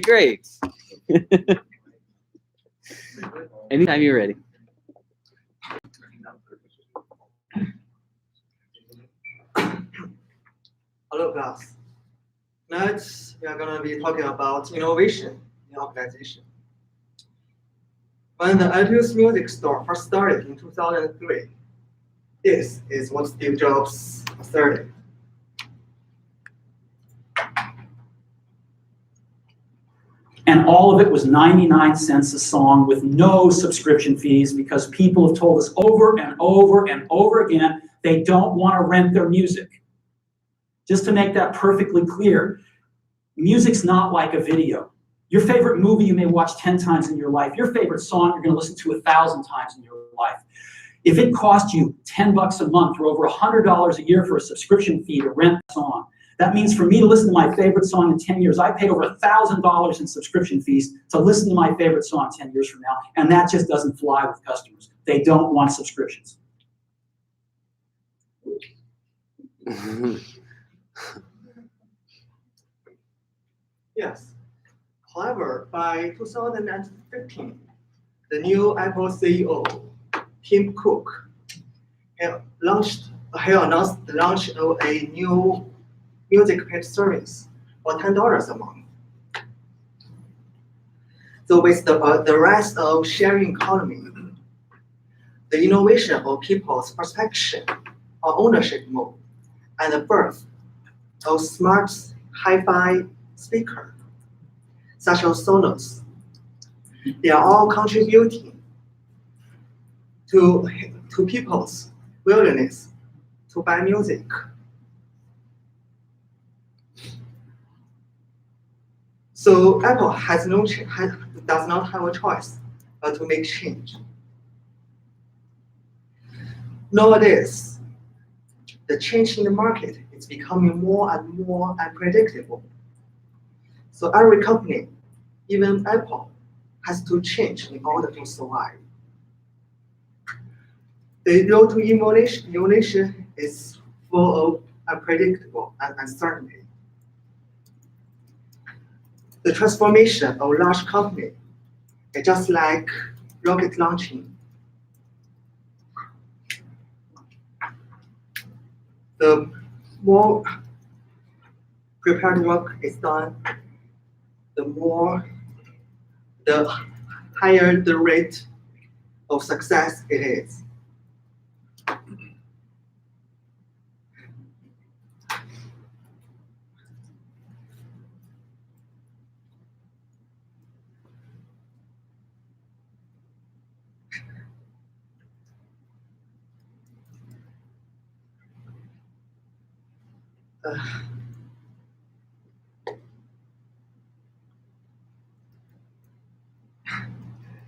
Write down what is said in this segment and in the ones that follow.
Great. Anytime you're ready. Hello, class. Next, we are going to be talking about innovation in organization. When the iTunes Music Store first started in 2003, this is what Steve Jobs asserted. And all of it was 99 cents a song with no subscription fees because people have told us over and over and over again they don't want to rent their music. Just to make that perfectly clear, music's not like a video. Your favorite movie you may watch 10 times in your life. Your favorite song you're going to listen to 1,000 times in your life. If it cost you $10 a month or over $100 a year for a subscription fee to rent a song, that means for me to listen to my favorite song in 10 years, I paid over $1,000 in subscription fees to listen to my favorite song 10 years from now, and that just doesn't fly with customers. They don't want subscriptions. Yes. However, by 2015, the new Apple CEO, Tim Cook, had announced the launch of a new music paid service for $10 a month. So with the rise of sharing economy, the innovation of people's perception of ownership mode, and the birth of smart hi-fi speakers, such as Sonos, they are all contributing to people's willingness to buy music. So Apple does not have a choice but to make change. Nowadays, the change in the market is becoming more and more unpredictable. So every company, even Apple, has to change in order to survive. The road to innovation is full of unpredictable and uncertainty. The transformation of large company is just like rocket launching. The more prepared work is done, the higher the rate of success it is.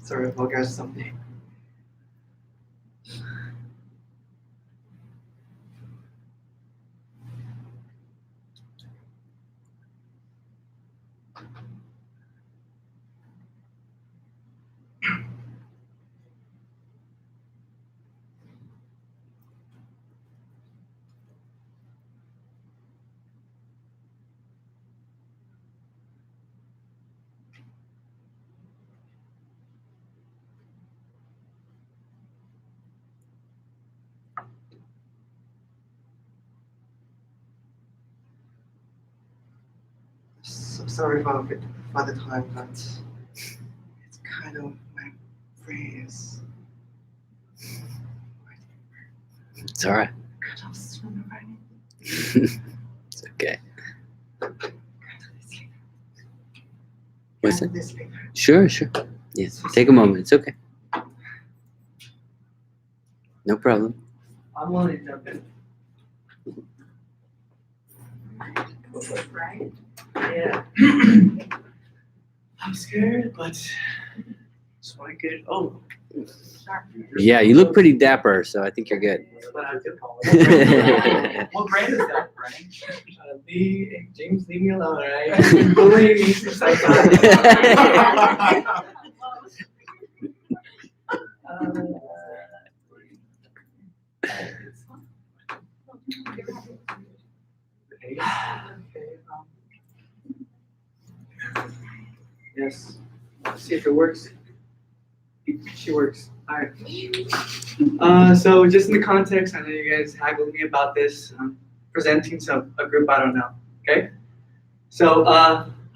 Sorry, I forgot something. So sorry for the time, but it's kind of my brain is. It's all right. It's okay. What's it? Sure. Yes. Take a moment. It's okay. No problem. I'm willing to jump in. Right? Yeah. I'm scared, but just want to get it over. Yeah, you look pretty dapper, so I think you're good. What brand is that, Brian? James, leave me alone, alright? Believe me, since I Yes. Let's see if it works. She works. All right. So just in the context, I know you guys haggled me about this. I'm presenting to a group I don't know. Okay. So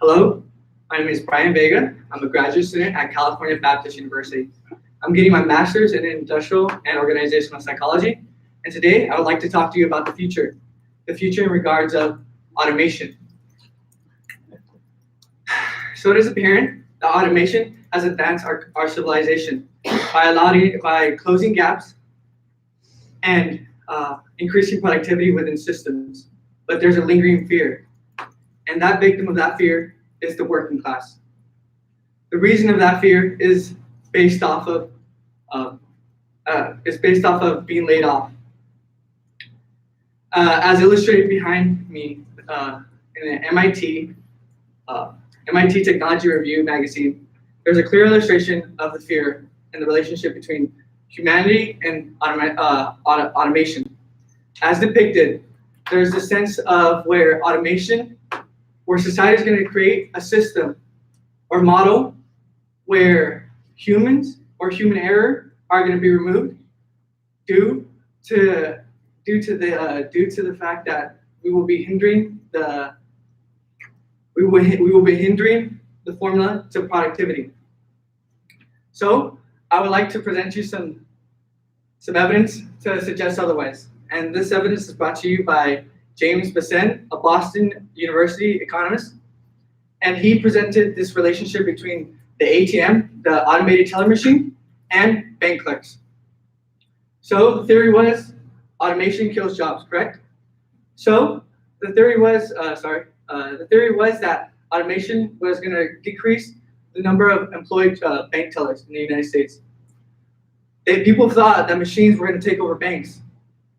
hello, my name is Brian Vega. I'm a graduate student at California Baptist University. I'm getting my master's in industrial and organizational psychology. And today I would like to talk to you about the future in regards of automation. So it is apparent that automation has advanced our civilization by closing gaps and increasing productivity within systems. But there's a lingering fear, and that victim of that fear is the working class. The reason of that fear is based off of being laid off. As illustrated behind me in an MIT Technology Review magazine, there's a clear illustration of the fear and the relationship between humanity and automation. As depicted, there's a sense of where society is going to create a system or model where humans or human error are going to be removed due to the fact that we will be hindering the formula to productivity. So I would like to present you some evidence to suggest otherwise. And this evidence is brought to you by James Bassen, a Boston University economist. And he presented this relationship between the ATM, the automated teller machine, and bank clerks. So the theory was automation kills jobs, correct? So the theory was that automation was going to decrease the number of employed bank tellers in the United States. People thought that machines were going to take over banks.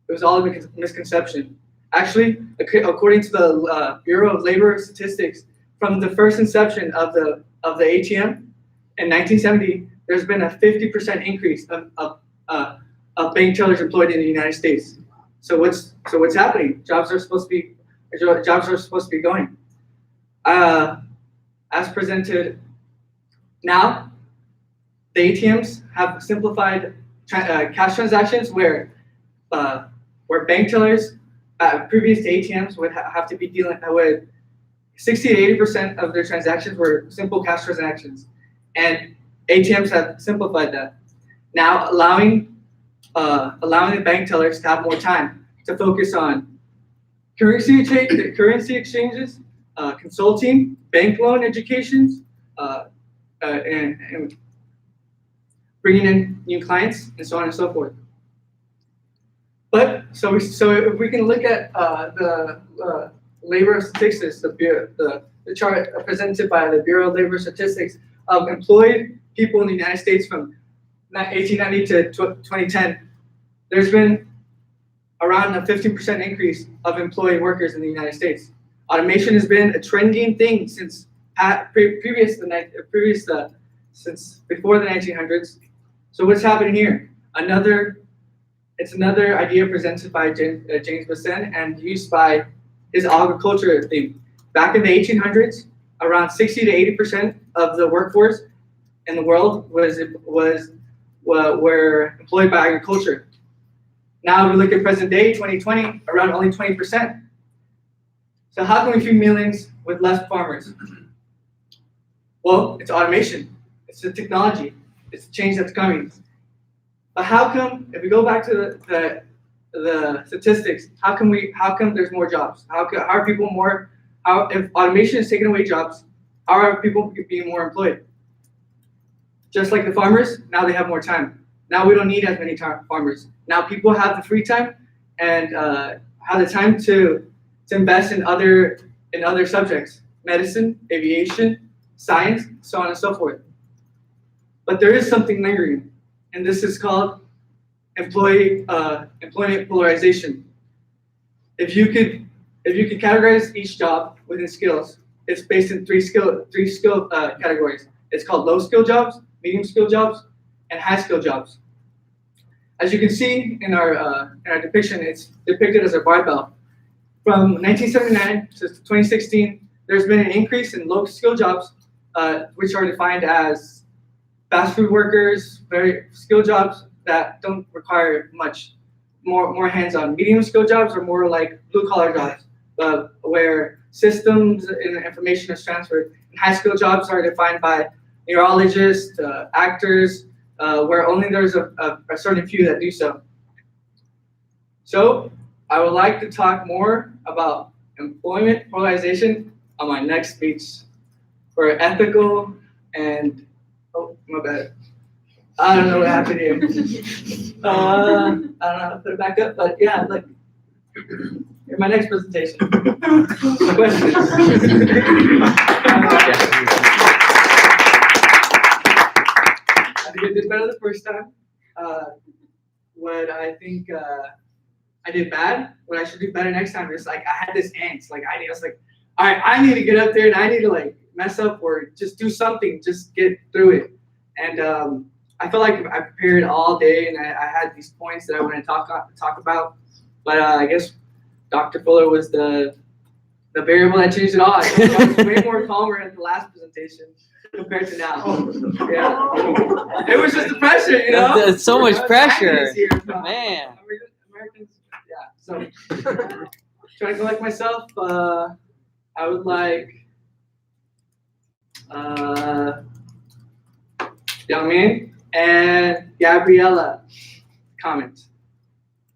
It was all a misconception. Actually, according to the Bureau of Labor Statistics, from the first inception of the ATM in 1970, there's been a 50% increase of bank tellers employed in the United States. So what's happening? Jobs are supposed to be going. As presented now, the ATMs have simplified cash transactions where bank tellers previous to ATMs would have to be dealing with 60 to 80% of their transactions were simple cash transactions, and ATMs have simplified that, now allowing the bank tellers to have more time to focus on currency exchanges, consulting, bank loan educations, and bringing in new clients, and so on and so forth. But so if we can look at the labor statistics, the chart presented by the Bureau of Labor Statistics of employed people in the United States from 1890 to 2010, there's been around a 15% increase of employed workers in the United States. Automation has been a trending thing since since before the 1900s. So what's happening here? It's another idea presented by James Bassen and used by his agriculture theme. Back in the 1800s, around 60 to 80% of the workforce in the world were employed by agriculture. Now, if we look at present day, 2020, around only 20%. So how can we feed millions with less farmers? Well, it's automation. It's the technology. It's the change that's coming. But how come, if we go back to the statistics, how come there's more jobs? If automation is taking away jobs, how are people being more employed? Just like the farmers, now they have more time. Now we don't need as many farmers. Now people have the free time and have the time to invest in other subjects, medicine, aviation, science, so on and so forth. But there is something lingering, and this is called employment polarization. If you could categorize each job within skills, it's based in three skill categories. It's called low skill jobs, medium skill jobs, and high skill jobs. As you can see in our depiction, it's depicted as a barbell. From 1979 to 2016, there's been an increase in low skill jobs which are defined as fast food workers, very skilled jobs that don't require much more hands-on. Medium skill jobs are more like blue-collar jobs, where systems and information is transferred. And high skill jobs are defined by neurologists, actors, where only there's a certain few that do so. So I would like to talk more about employment polarization on my next speech for ethical and, oh, my bad. I don't know what happened here. I don't know how to put it back up, but yeah, like, in my next presentation. Questions? I think I did better the first time. What I think I did bad, what I should do better next time is like I had this angst, like I was like, all right, I need to get up there and I need to like mess up or just do something, just get through it. And I felt like I prepared all day and I had these points that I want to talk about, but I guess Dr. Fuller was the variable that changed it all. I was way more calmer at the last presentation compared to now. Yeah, it was just the pressure, you know. That's so much pressure, here, man. Americans, yeah. So trying to collect myself. I would like Youngmin and Gabriella comment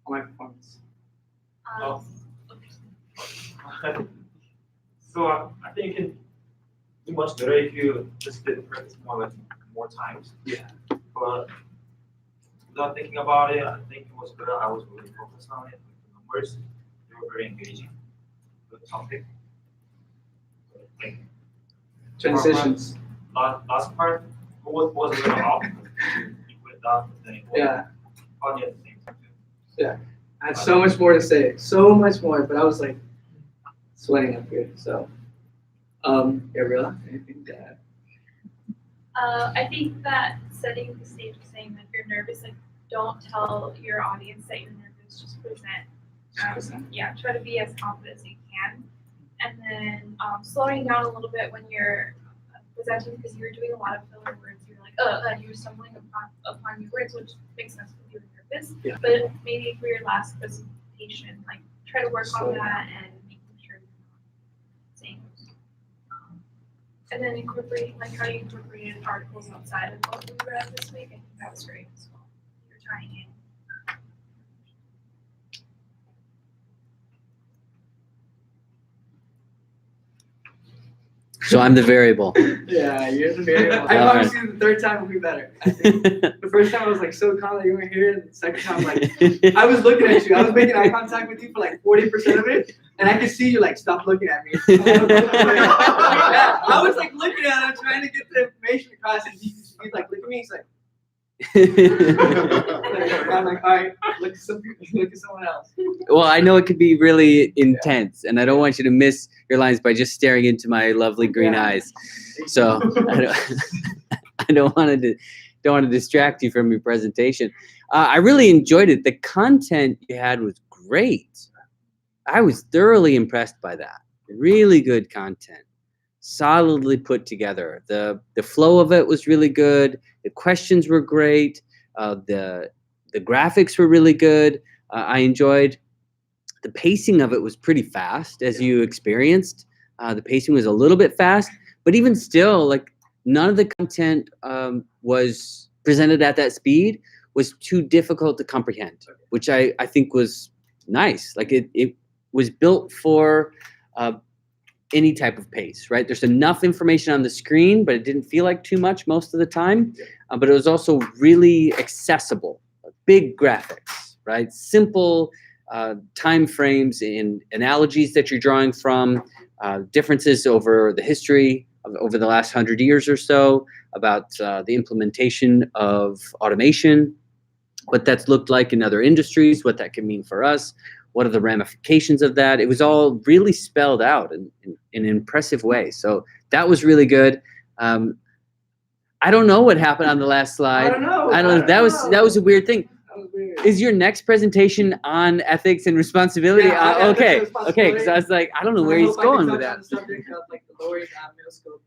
on my performance. So I think you can do much better if you just did practice more times. Yeah. But without thinking about it, I think it was better. I was really focused on it. The numbers, they were very engaging. The topic. Like, Transitions. Last part was a little off. You put it down, then it was funny at the same time. Yeah. I had so much more to say, so much more, but I was like sweating up here. So, Gabriella, anything to add? I think that setting the stage, saying that you're nervous, like don't tell your audience that you're nervous. Just present. Yeah, try to be as confident as you can, and then slowing down a little bit when you're presenting because you're doing a lot of filler words. You're like, you're stumbling upon your words, which makes sense because you're nervous. Yeah. But maybe for your last presentation, like try to work on that and making sure you're not saying. And then incorporating, like how you incorporated articles outside of what we read this week. I think that was great as well. You're tying in. So I'm the variable. Yeah, you're the variable. I promise you the third time will be better. I think. The first time I was like so calm that you weren't here, and the second time like I was looking at you. I was making eye contact with you for like 40% of it, and I could see you like stop looking at me. Yeah, I was like looking at him trying to get the information across, and he's like, look at me. He's like, I'm like, all right, look at someone else. Well, I know it could be really intense, and I don't want you to miss your lines by just staring into my lovely green eyes. So I don't want to distract you from your presentation. I really enjoyed it. The content you had was great. I was thoroughly impressed by that. Really good content, solidly put together. The flow of it was really good. The questions were great. The graphics were really good. I enjoyed the pacing of it was pretty fast, as you experienced. The pacing was a little bit fast, but even still, like none of the content was presented at that speed was too difficult to comprehend, which I think was nice. Like it was built for any type of pace, right? There's enough information on the screen, but it didn't feel like too much most of the time. But it was also really accessible, big graphics, right? Simple time frames and analogies that you're drawing from, differences over the history over the last 100 years or so about the implementation of automation, what that's looked like in other industries, what that can mean for us, what are the ramifications of that. It was all really spelled out in an impressive way. So that was really good. I don't know what happened on the last slide. I don't know. That was a weird thing. Is your next presentation on ethics and responsibility? Okay, because I was like, I don't know where he's going with that. The subject of like the lowering middle school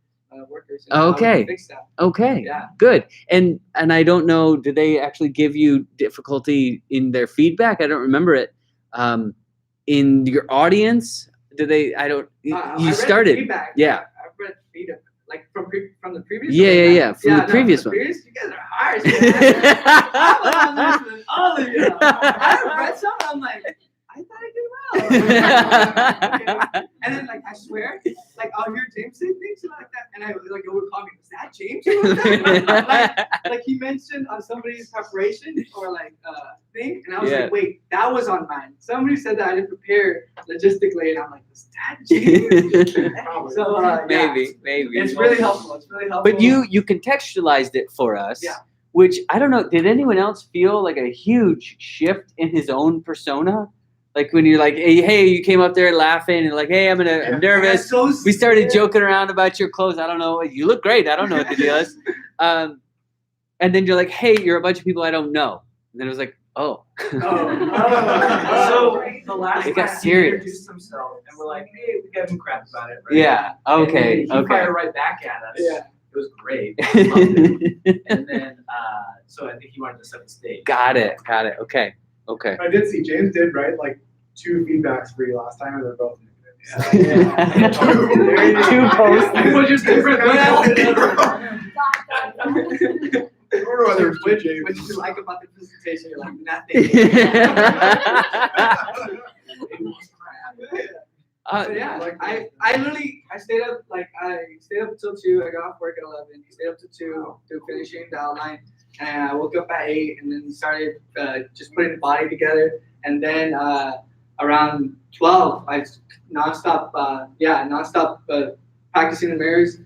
workers. And how we Okay. can fix that. Okay. Yeah. Good. And I don't know, did they actually give you difficulty in their feedback? I don't remember it. In your audience, did they? I don't. I You read the started. feedback. Yeah. I've read feedback, like from the previous. Yeah, one, yeah, yeah. From the no, previous the one. Previous, you guys are harsh, man. I'm listening to all of you. I read some, I'm like, I thought I did well. Okay. And then, like, I swear, like, I'll hear James say things like that, and I like it would call me, is that James? Who was that? like he mentioned on somebody's preparation or like thing, and I was like, wait, that was on mine. Somebody said that I didn't prepare logistically, and I'm like, is that James? So Maybe. it's really helpful. It's really helpful. But you contextualized it for us. Yeah. Which I don't know. Did anyone else feel like a huge shift in his own persona? Like when you're like, hey, you came up there laughing and like, hey, I'm nervous. So We started joking around about your clothes. I don't know. You look great. I don't know what the deal is. And then you're like, hey, you're a bunch of people I don't know. And then it was like, oh. So the last It got time serious. he introduced himself, and we're like, hey, we gave him crap about it, right? Yeah. Okay. And then he fired right back at us. Yeah. It was great. I loved it. And then, so I think he wanted to set the stage. Got it. Okay. I did see James did write like 2 feedbacks for you last time, and they're both negative. Two posts. Which is different. I don't know whether it's What James. did you like about the presentation? You're like, nothing. But yeah, I stayed up till 2. I got off work at 11. Stayed up till 2 to finishing the outline, and I woke up at 8, and then started just putting the body together. And then around 12, I nonstop practicing the mirrors,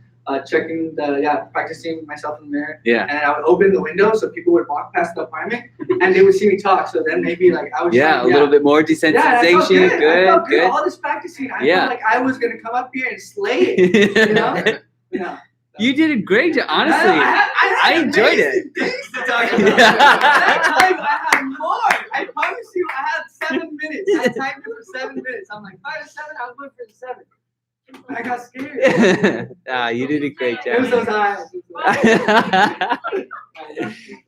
practicing myself in the mirror. Yeah. And I would open the window so people would walk past the apartment, and they would see me talk. So then maybe like I was Yeah, a little bit more desensitization. I felt Good. good. All this practicing, I Yeah. felt like I was gonna come up here and slay it. You know? Yeah. You did a great job, honestly. I enjoyed it. Things to talk about. That time I had more. I promise you, I had 7 minutes. I timed it for 7 minutes. I'm like 5 to 7. I was looking for the 7. I got scared. You did a great It was job. those eyes.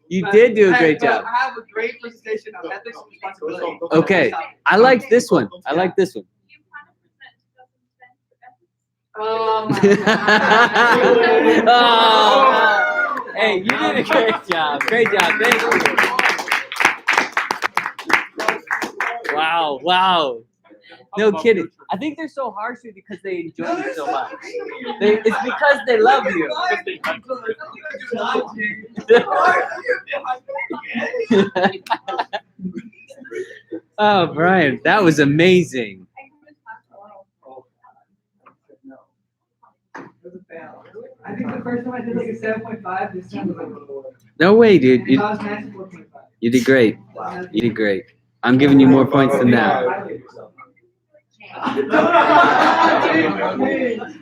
You did do a great But job. I have a great presentation on ethics and responsibility. Okay. I like this one. I like this one. You want to present 2010 for ethics? Oh my Oh. Hey, you did a great job. Great job. Thank you. Wow. No kidding. I think they're so harsh with you because they enjoy you so much. It's because they love you. Oh, Brian, that was amazing. I think the first time I did like a 7.5, this time was like a little lower. No way, dude. And I was matching 4.5. You did great. You did great. I'm giving you more points than that.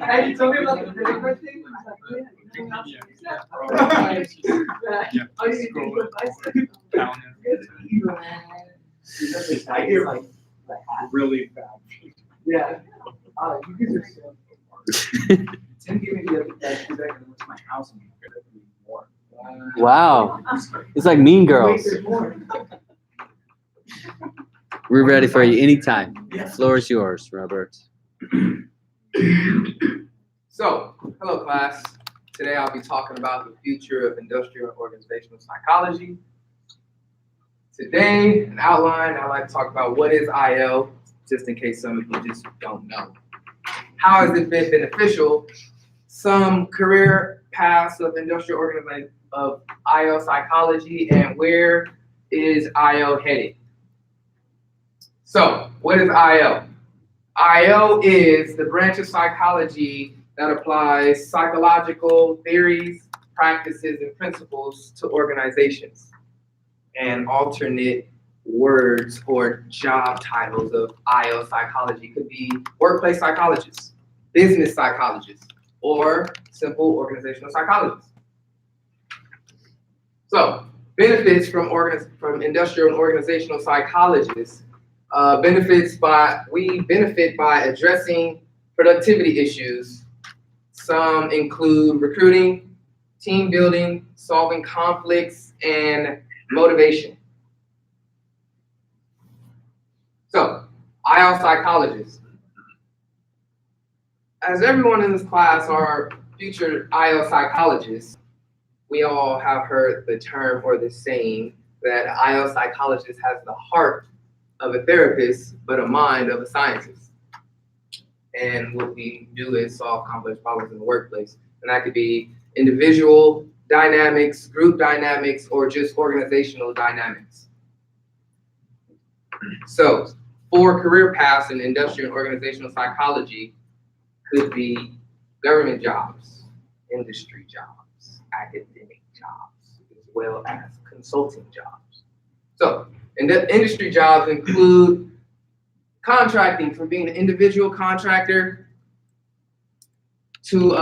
Hey, you told me about the credit card thing? I hear like Really bad. Yeah. You guys are so. Tim gave me the other that feedback and went to my house and he could have me more. Wow. It's like Mean Girls. We're ready for you anytime. The floor is yours, Robert. So, hello class. Today I'll be talking about the future of industrial and organizational psychology. Today, an outline, I'd like to talk about what is IO, just in case some of you just don't know. How has it been beneficial? Some career paths of industrial organization of IO psychology, and where is IO headed? So, what is IO? IO is the branch of psychology that applies psychological theories, practices, and principles to organizations. And alternate words or job titles of IO psychology could be workplace psychologist, business psychologist, or simple organizational psychologist. So, benefits from industrial and organizational psychologists. We benefit by addressing productivity issues, Some include recruiting, team building, solving conflicts, and motivation. So, IO psychologists. As everyone in this class are future IO psychologists, we all have heard the term or the saying that IO psychologist has the heart of a therapist, but a mind of a scientist. And what we do is solve complex problems in the workplace. And that could be individual dynamics, group dynamics, or just organizational dynamics. So, 4 career paths in industrial and organizational psychology could be government jobs, industry jobs, academic jobs, as well as consulting jobs. So, industry jobs include contracting, from being an individual contractor to,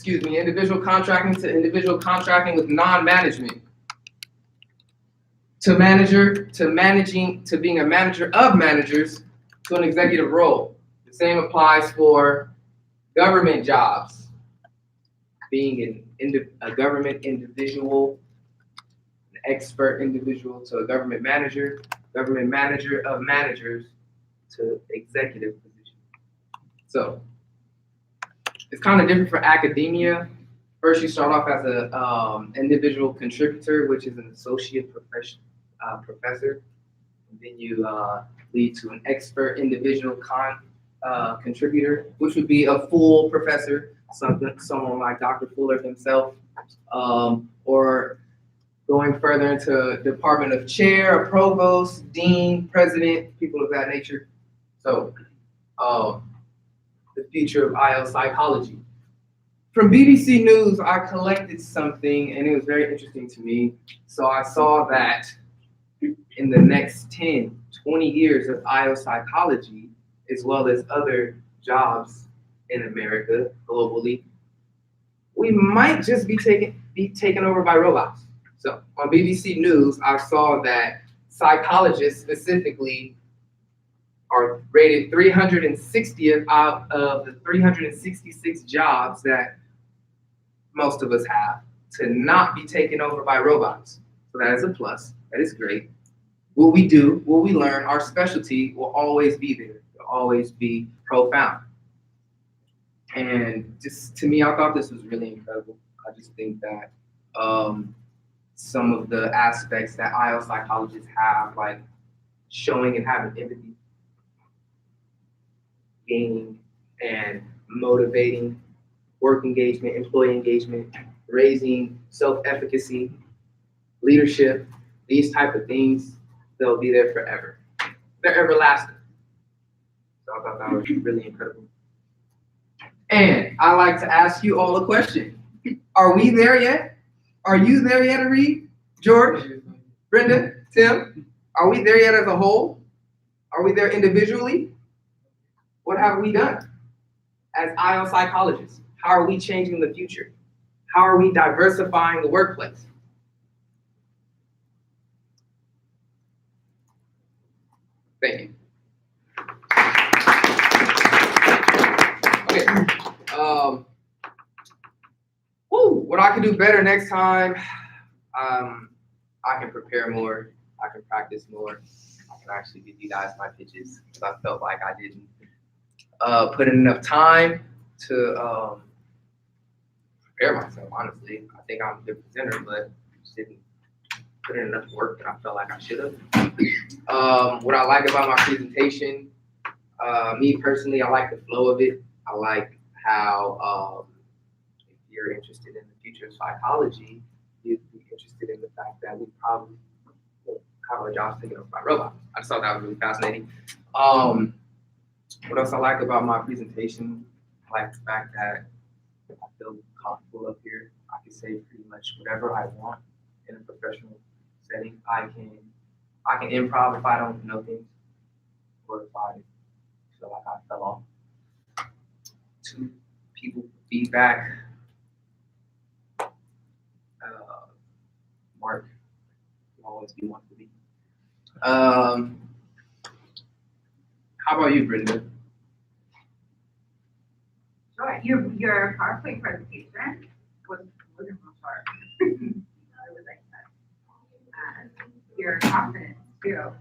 individual contracting with non-management, to being a manager of managers, to an executive role. The same applies for government jobs, being a government individual, an expert individual to a government manager of managers to executive position. So it's kind of different for academia. First, you start off as an individual contributor, which is an associate professor, and then you lead to an expert individual contributor, which would be a full professor, someone like Dr. Fuller himself, or going further into department of chair, a provost, dean, president, people of that nature. So, the future of IO psychology. From BBC News, I collected something, and it was very interesting to me. So I saw that in the next 10, 20 years of IO psychology, as well as other jobs in America, globally, we might just be taken over by robots. So on BBC News, I saw that psychologists specifically are rated 360th out of the 366 jobs that most of us have to not be taken over by robots. So that is a plus. That is great. What we do, what we learn, our specialty will always be there. Will always be profound. And just to me, I thought this was really incredible. I just think that some of the aspects that IO psychologists have, like showing and having empathy, gaining and motivating work engagement, employee engagement, raising self-efficacy, leadership, these type of things, they'll be there forever. They're everlasting. So I thought that was really incredible. And I like to ask you all a question. Are we there yet? Are you there yet, Reed? George? Brenda? Tim? Are we there yet as a whole? Are we there individually? What have we done as IO psychologists? How are we changing the future? How are we diversifying the workplace? Thank you. Okay. What I can do better next time, I can prepare more. I can practice more. I can actually give you guys my pitches because I felt like I didn't put in enough time to prepare myself, honestly. I think I'm a good presenter, but just didn't put in enough work that I felt like I should have. What I like about my presentation, me personally, I like the flow of it. I like how if you're interested in the future of psychology, you'd be interested in the fact that we probably will have our jobs taken over by robots. I just thought that was really fascinating. What else I like about my presentation? I like the fact that I feel comfortable up here. I can say pretty much whatever I want in a professional setting. I can improv if I don't know things, or if I feel like I fell off. 2 people feedback. Mark will always be one for me. How about you, Brenda? Sure. your PowerPoint presentation wasn't real short. It was like your confidence too.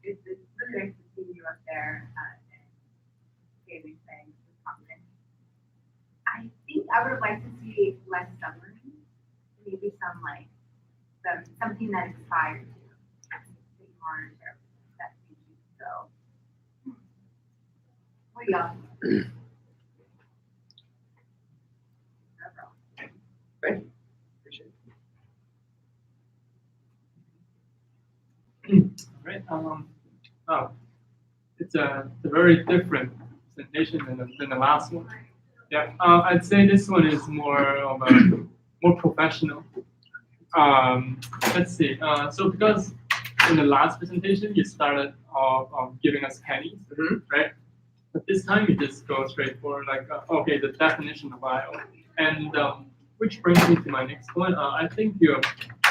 It's really nice to see you up there and giving things with confidence. I think I would have liked to see less summary, maybe something that inspires you. That you want to share that made you so. What do y'all think? Thank you. Appreciate it. Right. Oh, it's a very different presentation than the last one. Yeah. I'd say this one is more of a more professional. Let's see. So because in the last presentation you started off giving us pennies, right? But this time you just go straight for like, okay, the definition of IO, and which brings me to my next point. I think you're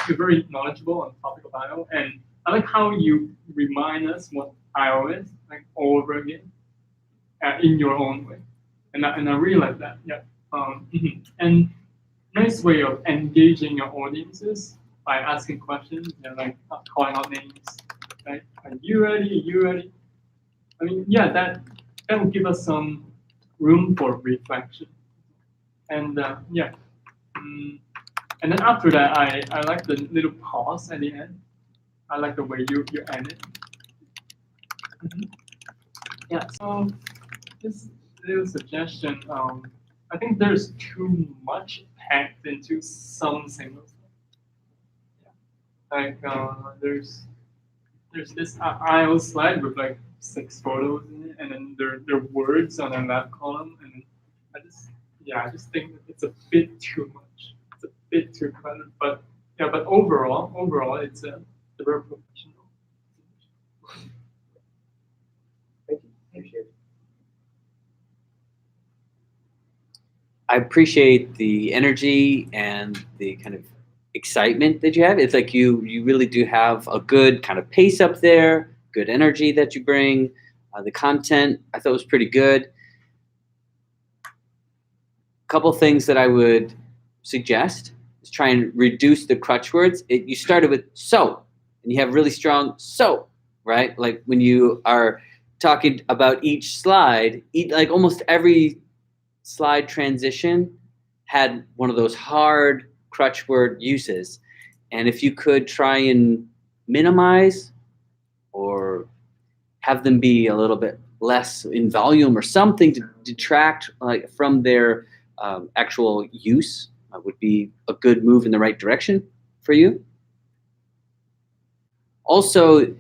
very knowledgeable on the topic of IO, and I like how you remind us what IO is, like all over again, in your own way, and I really like that. Yeah. And nice way of engaging your audiences by asking questions and like calling out names. Like, are you ready? Are you ready? I mean, yeah, that will give us some room for reflection. And yeah. And then after that, I like the little pause at the end. I like the way you end it. Yeah, so this little suggestion, I think there's too much packed into some single slide. Like there's this IO slide with like 6 photos in it, and then there are words on the left column, and I just think that it's a bit too much. It's a bit too cluttered, but yeah, but overall, it's a very professional. Thank you. Appreciate it. I appreciate the energy and the kind of excitement that you have. It's like you really do have a good kind of pace up there, good energy that you bring. The content I thought was pretty good. Couple things that I would suggest is try and reduce the crutch words. You started with so, and you have really strong so, right? Like when you are talking about each slide, like almost every slide transition had one of those hard crutch word uses. And if you could try and minimize or have them be a little bit less in volume or something to detract like from their actual use, would be a good move in the right direction for you. Also,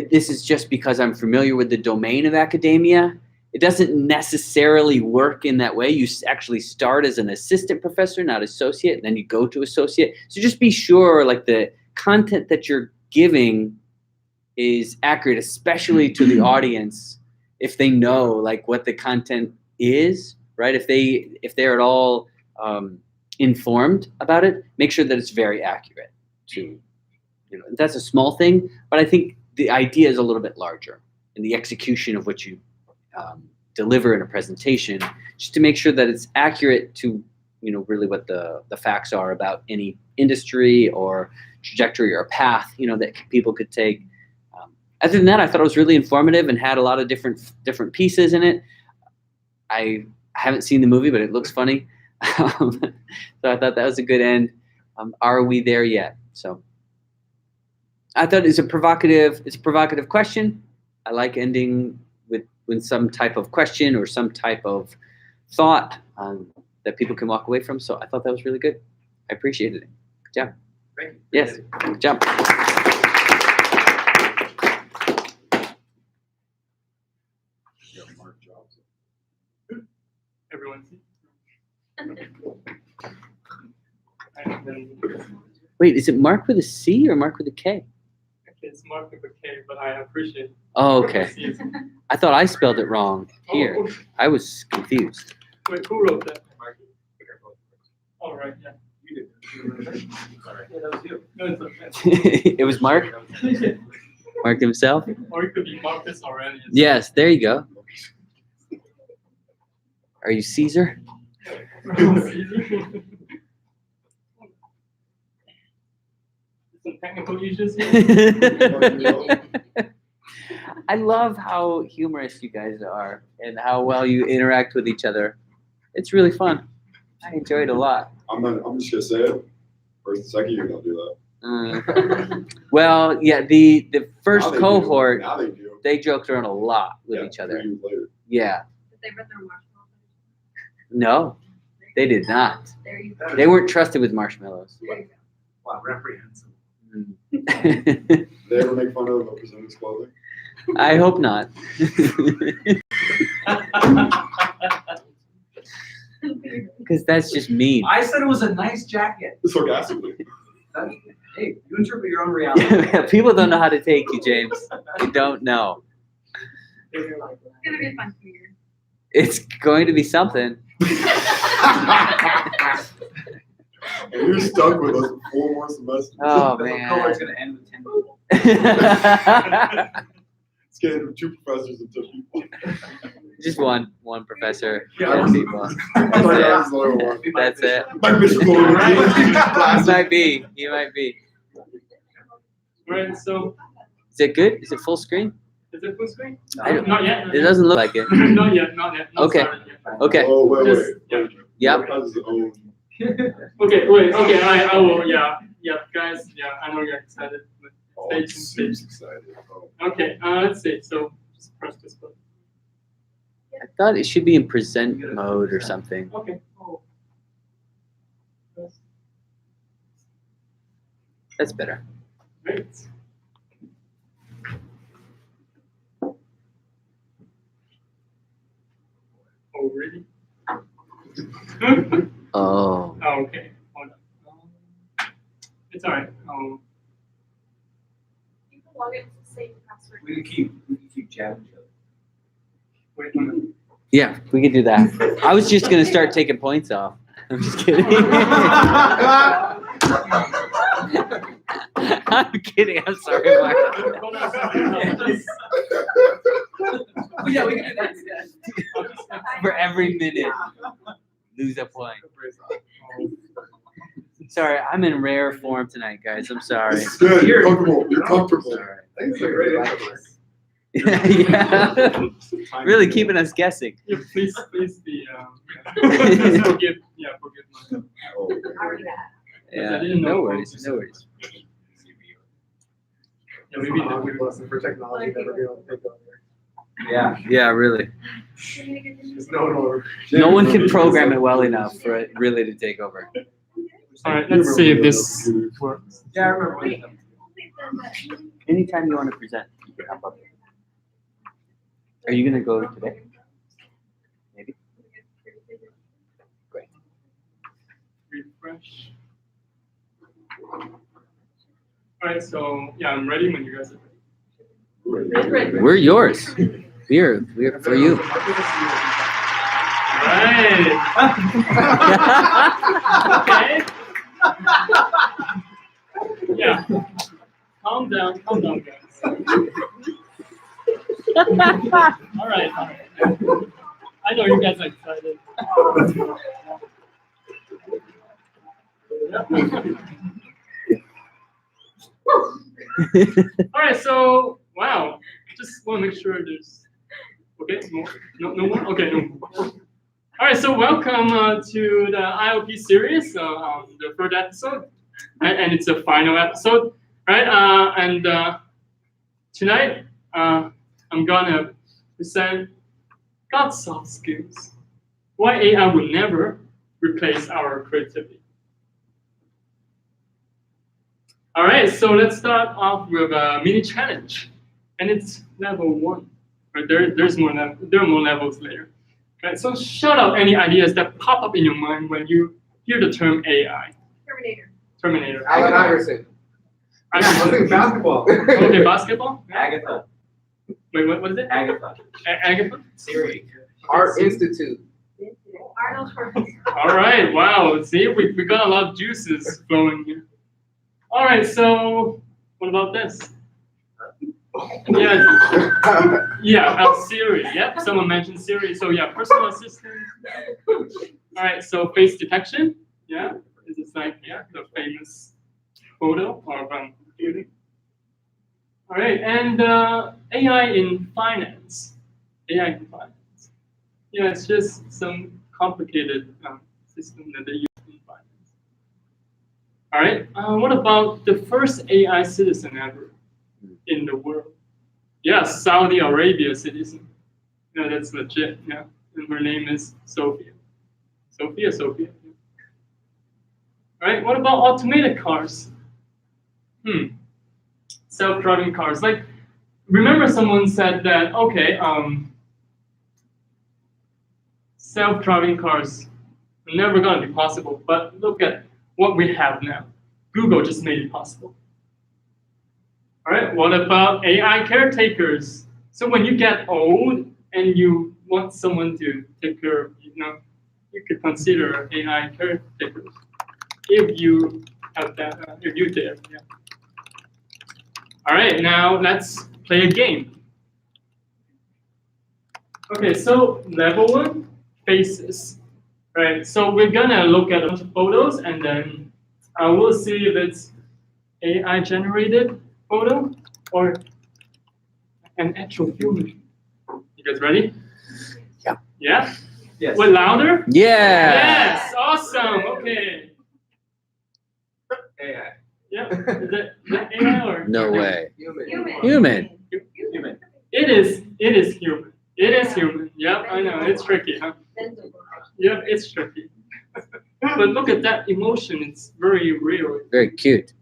this is just because I'm familiar with the domain of academia. It doesn't necessarily work in that way. You actually start as an assistant professor, not associate, and then you go to associate. So just be sure like the content that you're giving is accurate, especially to the audience, if they know like what the content is, right? If they're at all informed about it, make sure that it's very accurate to, that's a small thing, but I think the idea is a little bit larger in the execution of what you deliver in a presentation, just to make sure that it's accurate to, really what the facts are about any industry or trajectory or path, that people could take. Other than that, I thought it was really informative and had a lot of different pieces in it. I haven't seen the movie, but it looks funny. So I thought that was a good end. Are we there yet? So I thought it's a provocative question. I like ending with some type of question or some type of thought that people can walk away from. So I thought that was really good. I appreciated it. Good job. Thank you. Yes, good job. Everyone see? Wait, is it Mark with a C or Mark with a K? It's Mark with a K, but I appreciate it. Oh, okay. I thought I spelled it wrong here. Oh. I was confused. Wait, who wrote that? All right, yeah. You did. All right. Yeah, that was you. No, it's okay. It was Mark? Mark himself? Or it could be Marcus Aurelius. Yes, there you go. Are you Caesar? Some technical issues here. I love how humorous you guys are and how well you interact with each other. It's really fun. I enjoy it a lot. I'm just gonna say it. First and second, you're gonna do that. Well, yeah, the first Now they do. cohort, Now they do. they joked around a lot with Yeah, each other. 3 years later. Yeah. Did they run their marshmallows? No, they did not. There you go. They weren't trusted with marshmallows. There you go. Wow, reprehensible. They ever make fun of a presenter's clothing? I hope not. Because that's just mean. I said it was a nice jacket. Sarcastically. Hey, you interpret your own reality. People don't know how to take you, James. They don't know. It's gonna be a fun year. It's going to be something. And you're stuck with us for 4 more semesters. Oh, The man. cohort's gonna end with 10 people. It's getting from 2 professors and 2 people. Just one professor. Yeah. 10 people. I thought that was the other one. That's it. My Mr. Fuller. He might be. He might be. Right, so Is it good? Is it full screen? is it full screen? I don't- Not yet. It doesn't look like it. Not yet. Not Okay. started yet. Okay. Oh, wait. Yeah. Yep. Has his own. Okay, wait. Okay, I will. Yeah, guys. Yeah, I know you're excited. But Oh, stay I'm tuned. super excited. Oh. Okay, let's see. So just press this button. I thought it should be in present mode or something. Okay. Oh. That's better. Great. Oh, really? Oh. Oh, okay. Hold on. It's alright. You can log in with the same password. We can keep jabbing each other. Wait a minute. Yeah, we could do that. I was just gonna start taking points off. I'm just kidding. I'm kidding. I'm sorry, Mark. Yeah, we can do that instead. For every minute, lose a point. Sorry, I'm in rare form tonight, guys. I'm sorry. It's good. You're comfortable. You're comfortable. Sorry. Thanks for great interest. Yeah. Really keeping us guessing. Yeah, please be. Please forgive my. Oh, Already that. Yeah. I didn't know. No worries. No worries. Yeah, maybe It's a big lesson for technology never being able to take over. Yeah. Yeah. Really. Just no one will. No one can program it well enough for it really to take over. All right, let's see if this works. Yeah, I remember one of them. Anytime you want to present, you can hop up. Are you gonna go today? Maybe. Great. Refresh. All right, so yeah, I'm ready when you guys are ready. We're yours. We're for you. Right. Okay. Yeah. Calm down, guys. All right. I know you guys are excited. All right, so wow, just want to make sure there's okay, more, no more, okay, no more. All right, so welcome to the IOP series, the third episode, right? And it's the final episode, right? And tonight I'm gonna present God's soft skills. Why AI will never replace our creativity. All right, so let's start off with a mini challenge, and it's level 1. Right, there are more levels later. Okay, so shout out any ideas that pop up in your mind when you hear the term AI. Terminator. Allen Iverson. I think basketball. Okay, basketball. Agatha. Wait, what is it? Agatha. Agatha. Siri. Art Institute. Arnold Schwarzenegger. All right, wow. See, we got a lot of juices flowing here. All right, so what about this? Yes. Yeah, Siri. Yep, someone mentioned Siri. So yeah, personal assistant. All right, so face detection. Yeah, this is like the famous photo of computing. All right, and AI in finance. AI in finance. Yeah, it's just some complicated system that they use in finance. All right, what about the first AI citizen ever in the world? Yeah, Saudi Arabia citizen. Yeah, that's legit. Yeah, and her name is Sophia. Sophia. Yeah. All right, what about automated cars? Self-driving cars. Like, remember someone said that, okay, self-driving cars are never going to be possible, but look at what we have now. Google just made it possible. All right, what about AI caretakers? So when you get old and you want someone to take care of you, you could consider AI caretakers if you have that, if you dare. Yeah. All right, now let's play a game. Okay, so level 1, faces. Right, so we're gonna look at a bunch of photos and then we'll see if it's AI generated photo or an actual human. You guys ready? Yeah. Yeah? Yes. What, louder? Yeah. Yes, awesome, okay. AI. Yeah, is that AI or? No way. Human. Human. Human. It is human. It is human. Yep, I know, it's tricky, huh? Yep, it's tricky. But look at that emotion, it's very real Very cute.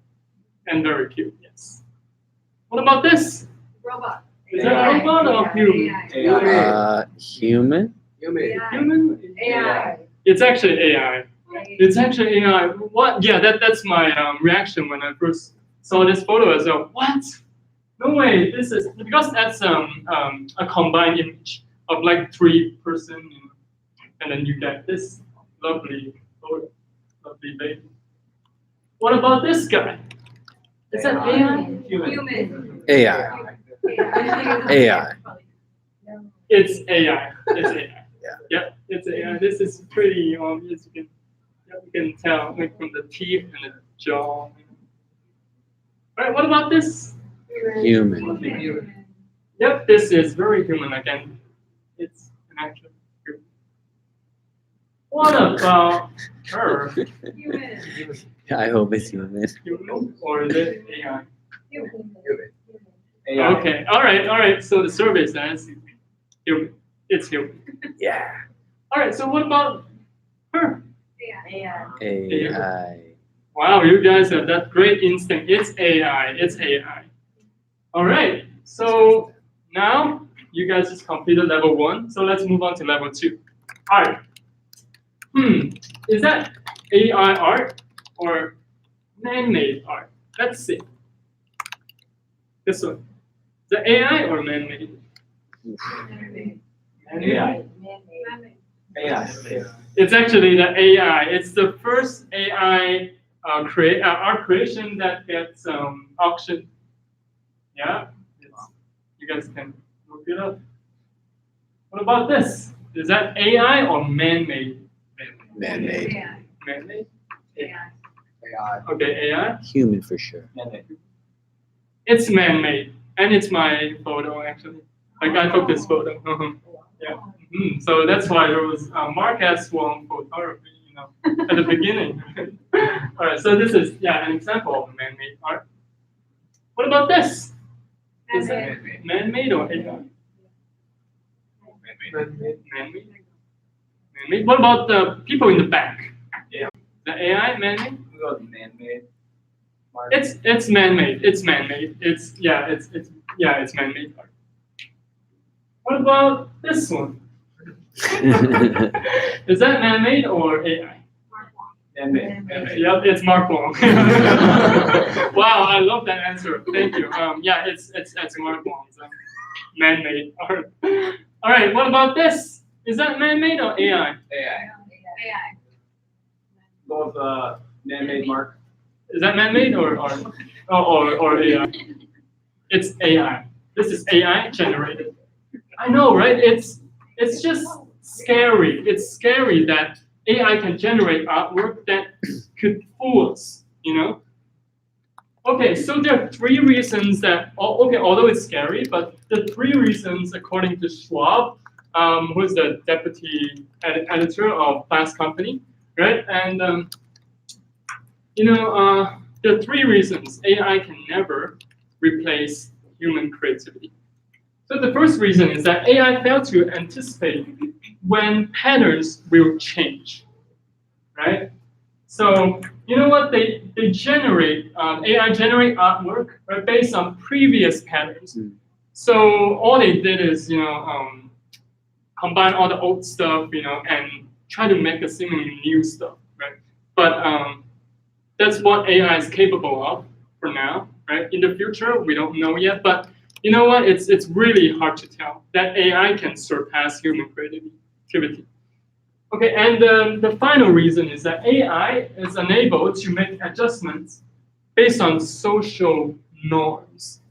and very cute, yes. What about this? Robot. Is that a robot or human? AI. Human. Human. Human? AI. It's actually AI. It's actually AI. What? Yeah, that's my reaction when I first saw this photo as well. What? No way. This is because that's a combined image of like 3 person, and then you get this lovely photo, lovely baby. What about this guy? Is that AI? Human. AI. AI. It's AI. It's AI. Yeah. Yep, it's AI. This is pretty obvious. You can tell like from the teeth and the jaw. All right. What about this? Human. Yep, this is very human again. It's an actual human. What about her? Human. I hope it's human. Human or is it AI? Human. AI. Okay. All right. So the survey says human. It's human. Yeah. All right. So what about her? AI. AI. Wow, you guys have that great instinct. It's AI. It's AI. All right. So now you guys just completed level 1. So let's move on to level 2. All right. Is that AI art or man-made art? Let's see. This one. Is that AI or man-made? AI. AI. It's actually the AI. It's the first AI art creation that gets auctioned. Yeah, you guys can look it up. What about this? Is that AI or man-made? Man-made. AI. Man-made? AI. AI. Okay, AI. Human for sure. It's man-made, and it's my photo actually. Like I took this photo. Yeah. So that's why there was Mark has one photography, at the beginning. All right. So this is an example of man-made art. What about this? Is that man-made or AI? Man-made. Man-made. What about the people in the back? Yeah. The AI man-made? Man-made. It's man-made. It's man-made. It's man-made art. What about this one? Is that man-made or AI? Man-made. Yep, it's Mark Wong. Wow, I love that answer. Thank you. It's Mark Wong's man-made art. All right, what about this? Is that man-made or AI? AI. AI. Both man-made, Mark. Is that man-made or AI? It's AI. this is AI generated. I know, right? It's just scary. It's scary that AI can generate artwork that could fool us, you know? Okay, so there are 3 reasons that, okay, although it's scary, but the 3 reasons, according to Schwab, who's the deputy editor of Fast Company, right? And, there are 3 reasons AI can never replace human creativity. So the first reason is that AI failed to anticipate when patterns will change, right? So you know what? They generate AI generate artwork right based on previous patterns. So all they did is combine all the old stuff and try to make a seemingly new stuff, right? But that's what AI is capable of for now, right? In the future, we don't know yet, but you know what? It's really hard to tell that AI can surpass human creativity. Okay, and the final reason is that AI is unable to make adjustments based on social norms,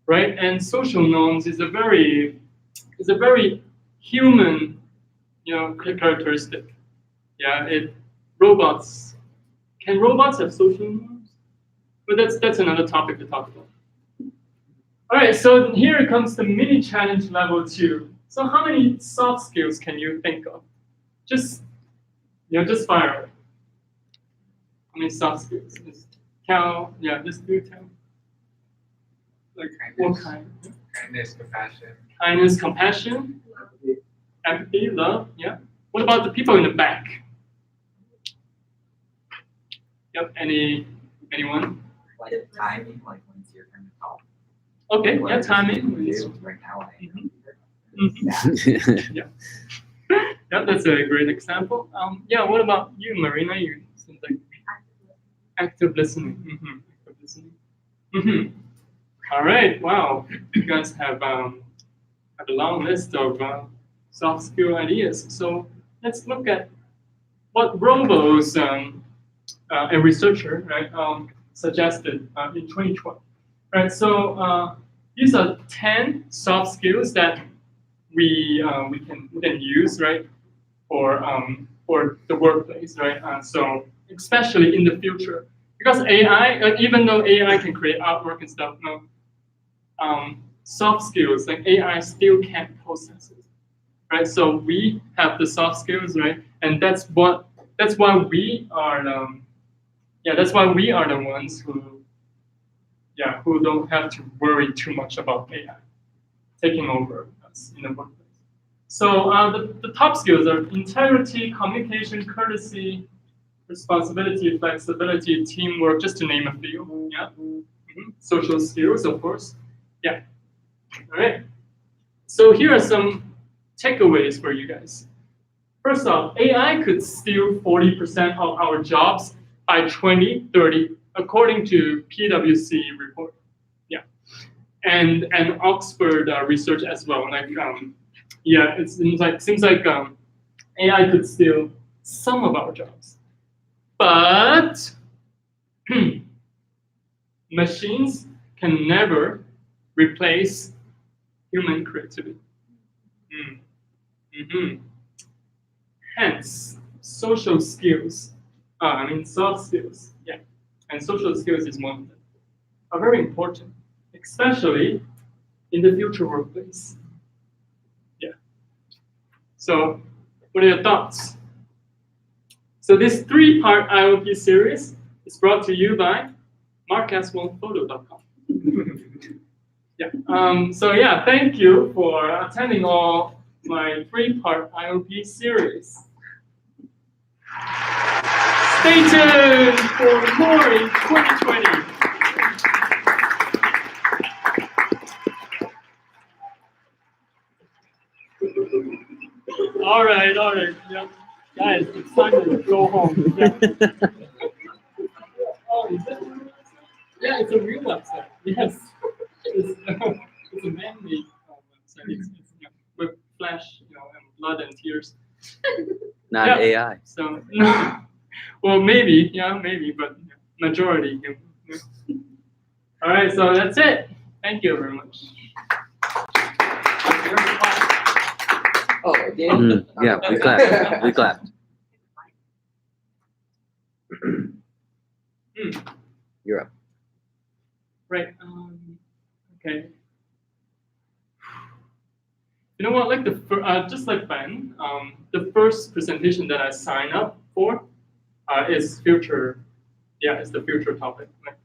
right? And social norms is a very human, characteristic. Yeah, can robots have social norms? But that's another topic to talk about. All right, so here comes the mini challenge level 2. So how many soft skills can you think of? Just fire away. How many soft skills? Just tell, just do tell. Like what kind? Kindness, compassion. Kindness, compassion, empathy, love, yeah. What about the people in the back? Yep, anyone? Like timing, like when it's your turn to talk. Okay, Like, yeah, timing. Right now, I Yeah. Yeah, that's a great example. Yeah, what about you, Marina? You seem like active listening. Active listening. All right. Wow, you guys have a long list of soft skill ideas. So let's look at what Robo's a researcher, right, suggested in 2012. Right. So these are 10 soft skills that we can use, right, for the workplace, right? So especially in the future, because AI, even though AI can create artwork and stuff, soft skills like AI still can't process it, right? So we have the soft skills, right? And that's why we are that's why we are the ones who don't have to worry too much about AI taking over us in the workplace. So the top skills are integrity, communication, courtesy, responsibility, flexibility, teamwork, just to name a few. Yeah. Social skills, of course. Yeah. All right. So here are some takeaways for you guys. First off, AI could steal 40% of our jobs by 2030, according to PwC report. Yeah. And Oxford research as well. Like it seems like AI could steal some of our jobs, but machines can never replace human creativity. Hence, social skills, soft skills, and social skills is one of them, are very important, especially in the future workplace. Yeah. So, what are your thoughts? So this 3-part IOP series is brought to you by markaswellphoto.com. Yeah. Thank you for attending all my 3-part IOP series. Stay tuned for more in 2020. All right. Yeah. Guys, it's time to go home. Yeah. Oh, is it? Yeah, it's a real website. Yes. It's a man-made website. It's with flash, and blood and tears. Not AI. So, no. Well, maybe, but majority. All right, so that's it. Thank you very much. Oh, again? Yeah, we clapped. We clapped. You're up. Right. Okay. You know what? Like just like Ben, the first presentation that I signed up for is future. Yeah, it's the future topic. Like,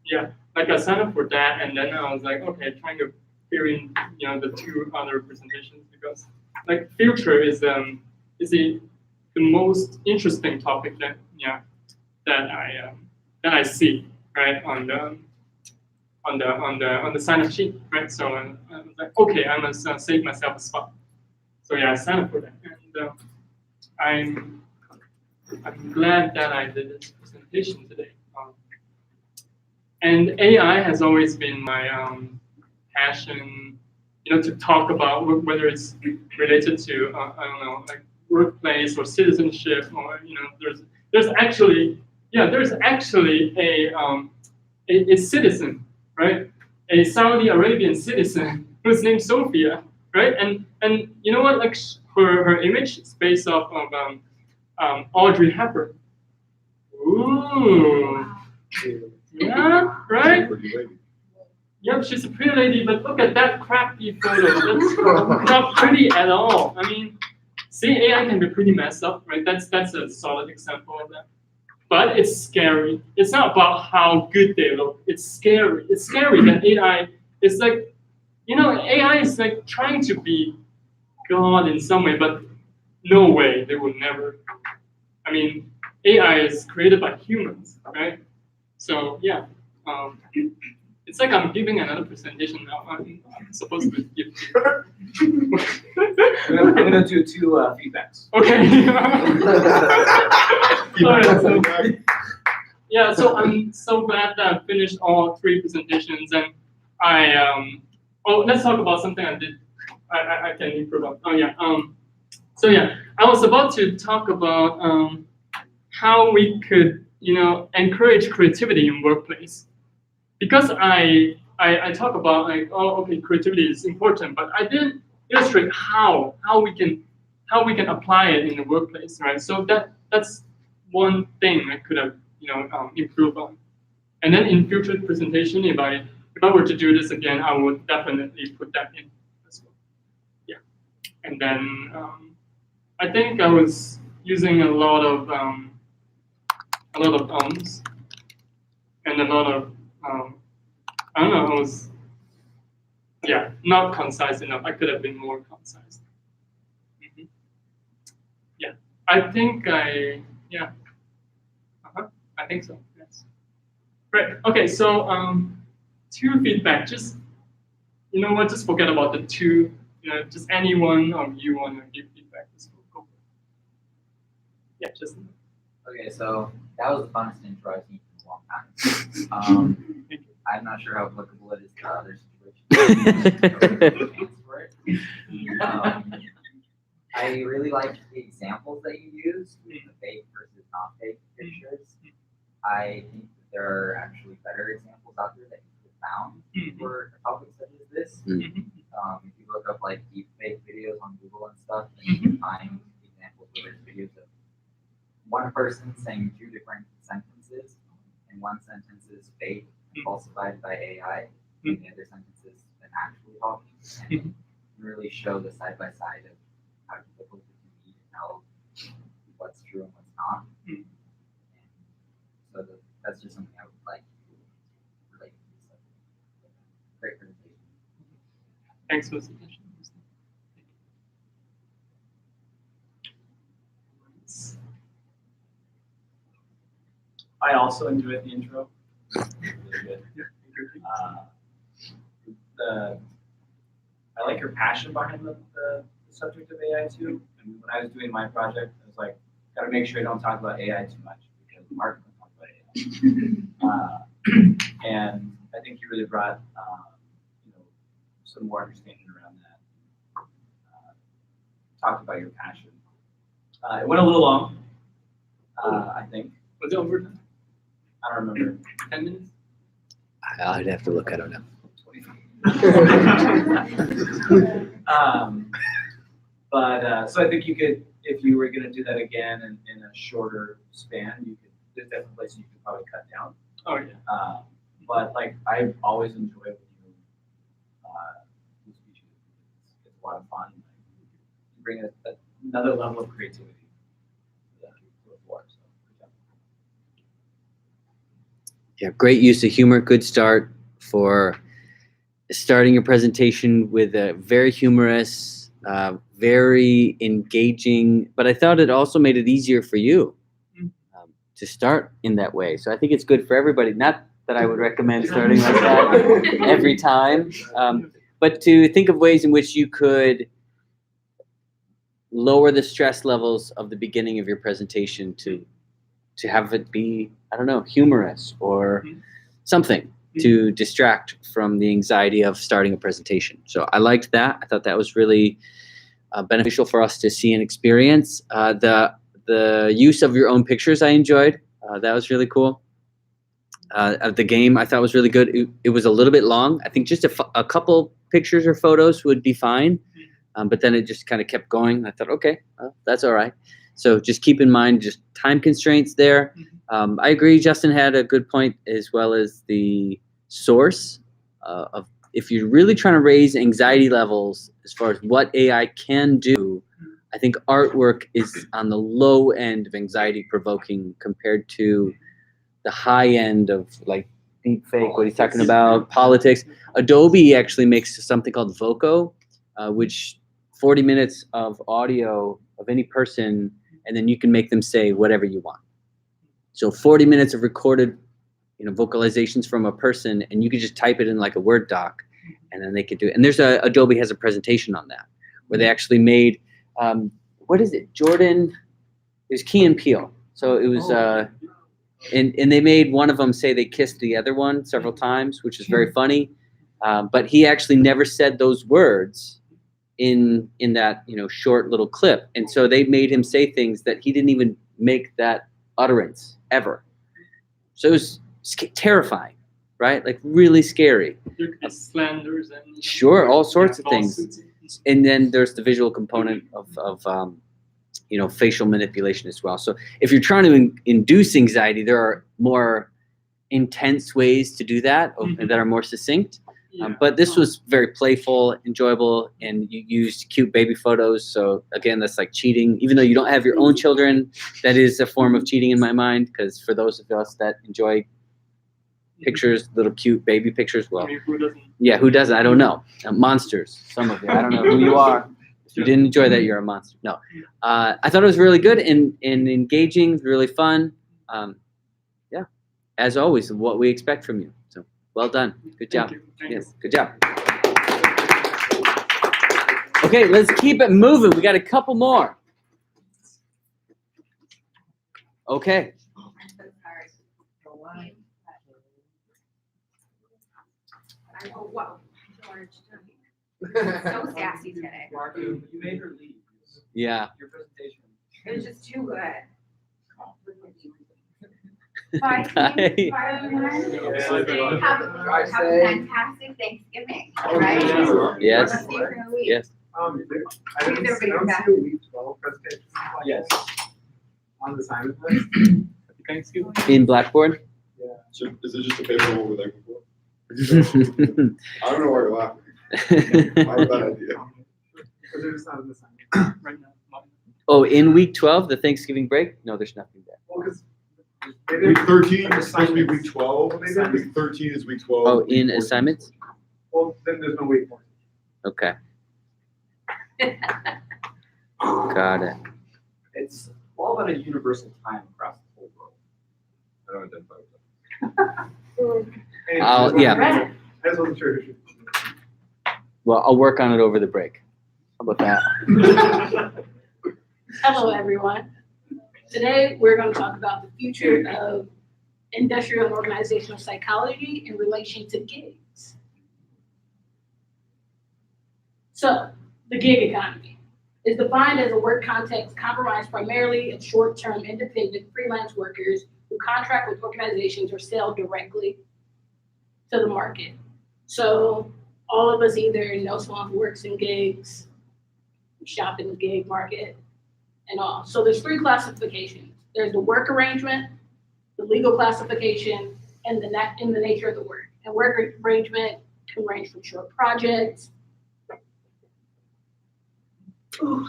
yeah, like I signed up for that, and then I was like, okay, trying to fill in, the two other presentations because like future is the most interesting topic that I see right on the sign up sheet, right? So I was like, okay, I must save myself a spot. So yeah, I signed up for that, and I'm glad that I did this presentation today. And AI has always been my passion, to talk about whether it's related to I don't know, like workplace or citizenship, or there's actually a citizen, right? A Saudi Arabian citizen who's named Sophia, right? And you know what? Like her image is based off of Audrey Hepburn. Ooh. Yeah, right? Yep, she's a pretty lady, but look at that crappy photo. That's not pretty at all. I mean, see, AI can be pretty messed up, right? That's a solid example of that. But it's scary. It's not about how good they look. It's scary. It's scary that AI is like, AI is like trying to be God in some way, but no way, they would never. I mean, AI is created by humans, right? So yeah, it's like I'm giving another presentation now. I'm supposed to give. I'm gonna do two feedbacks. Okay. So I'm so glad that I finished all three presentations, and let's talk about something I did. I can improve on. Oh yeah. So yeah, I was about to talk about how we could, encourage creativity in workplace. Because I talk about like, oh, okay, creativity is important, but I didn't illustrate how we can apply it in the workplace, right? So that's one thing I could have, improved on. And then in future presentation, if I were to do this again, I would definitely put that in as well. Yeah. And then I think I was using a lot of ums and a lot of I don't know, I was not concise enough. I could have been more concise. Mm-hmm. Yeah, I think I think so. Yes. Right. Okay. So two feedback. Just just forget about the two. Just anyone of you want to give feedback. Just go for it. Yeah. Just. Okay, so that was the funnest intro I've seen in a long time. I'm not sure how applicable it is to other situations. I really liked the examples that you used with the fake versus not fake pictures. I think that there are actually better examples out there that you could have found for a topic such as this. If you look up like deep fake videos on Google and stuff, then you can find examples where there's videos of one person saying two different sentences, and one sentence is fake, falsified by AI, and the other sentence is an actually talking, and really show the side by side of how difficult it can be to tell what's true and what's not. And so that's just something I would like to relate to this subject. Great presentation. Thanks for the suggestion. I also enjoyed the intro. Really good. I like your passion behind the subject of AI too. And when I was doing my project, I was like, got to make sure I don't talk about AI too much because Mark can talk about AI. And I think you really brought some more understanding around that. Talked about your passion. It went a little long, I think. Was it over? I don't remember. 10 minutes? I'd have to look. I don't know. So I think you could, if you were going to do that again in a shorter span, you could. There's definitely places you could probably cut down. Oh yeah. But like I always enjoy when you do speeches. It's a lot of fun. You bring another level of creativity to the floor. So, good job. Yeah, great use of humor. Good start for starting your presentation with a very humorous, very engaging, but I thought it also made it easier for you to start in that way. So I think it's good for everybody. Not that I would recommend starting like that every time, but to think of ways in which you could lower the stress levels of the beginning of your presentation to have it be, I don't know, humorous or something to distract from the anxiety of starting a presentation. So I liked that. I thought that was really beneficial for us to see and experience. The use of your own pictures I enjoyed. That was really cool. The game I thought was really good. It was a little bit long. I think just a couple pictures or photos would be fine. But then it just kind of kept going. I thought, okay, that's all right. So just keep in mind just time constraints there. I agree. Justin had a good point, as well as the source of if you're really trying to raise anxiety levels as far as what AI can do. I think artwork is on the low end of anxiety provoking compared to the high end of like deep fake, what he's talking about, politics. Adobe actually makes something called Voco, which 40 minutes of audio of any person, and then you can make them say whatever you want. So 40 minutes of recorded, vocalizations from a person, and you could just type it in like a Word doc, and then they could do it. And there's Adobe has a presentation on that, where they actually made, what is it, Jordan? It was Key and Peele. So it was, and they made one of them say they kissed the other one several times, which is very funny. But he actually never said those words in that short little clip, and so they made him say things that he didn't even make that utterance ever. So it was terrifying, right? Like really scary. There could be slanders and Sure, all sorts of things. And then there's the visual component of facial manipulation as well. So if you're trying to induce anxiety, there are more intense ways to do that that are more succinct. But this was very playful, enjoyable, and you used cute baby photos. So again, that's like cheating. Even though you don't have your own children, that is a form of cheating in my mind, because for those of us that enjoy pictures, little cute baby pictures, well, who doesn't? Yeah, who doesn't? I don't know. Monsters, some of you. I don't know who you are. If you didn't enjoy that, you're a monster. No. I thought it was really good and engaging, really fun. Yeah, as always, what we expect from you. So well done. Good job. Yes, good job. Okay, let's keep it moving. We got a couple more. Okay. Oh, wow. So sassy today. You made her leave. Yeah. Your presentation. It was just too good. Bye, team. Bye, everyone. Have a fantastic Thanksgiving, right? Yes. See you in a week. Yes. I didn't see a week 12 presentation. Yes. On the assignment list. Thanksgiving. In Blackboard? Yeah. So is it just a paper what we're looking for? I don't know why you're laughing. I have a bad idea. Because they're just not an assignment. Right now. Oh, in week 12, the Thanksgiving break? No, there's nothing there. Well, because Week 13 is supposed to be week 12. Assignments. Week 13 is week 12. Oh, week in 14. assignments? well, then there's no week 14. Okay. Got it. It's all about a universal time across the whole world. I don't identify with that. Yeah. I just wasn't sure. Well, I'll work on it over the break. How about that? Hello, everyone. Today, we're going to talk about the future of industrial and organizational psychology in relation to gigs. So, the gig economy is defined as a work context comprised primarily of short-term independent freelance workers who contract with organizations or sell directly to the market. So, all of us either know someone who works in gigs, shop in the gig market, and all. So there's 3 classifications. There's the work arrangement, the legal classification, and the nature of the work. And work arrangement can range from short projects. Ooh.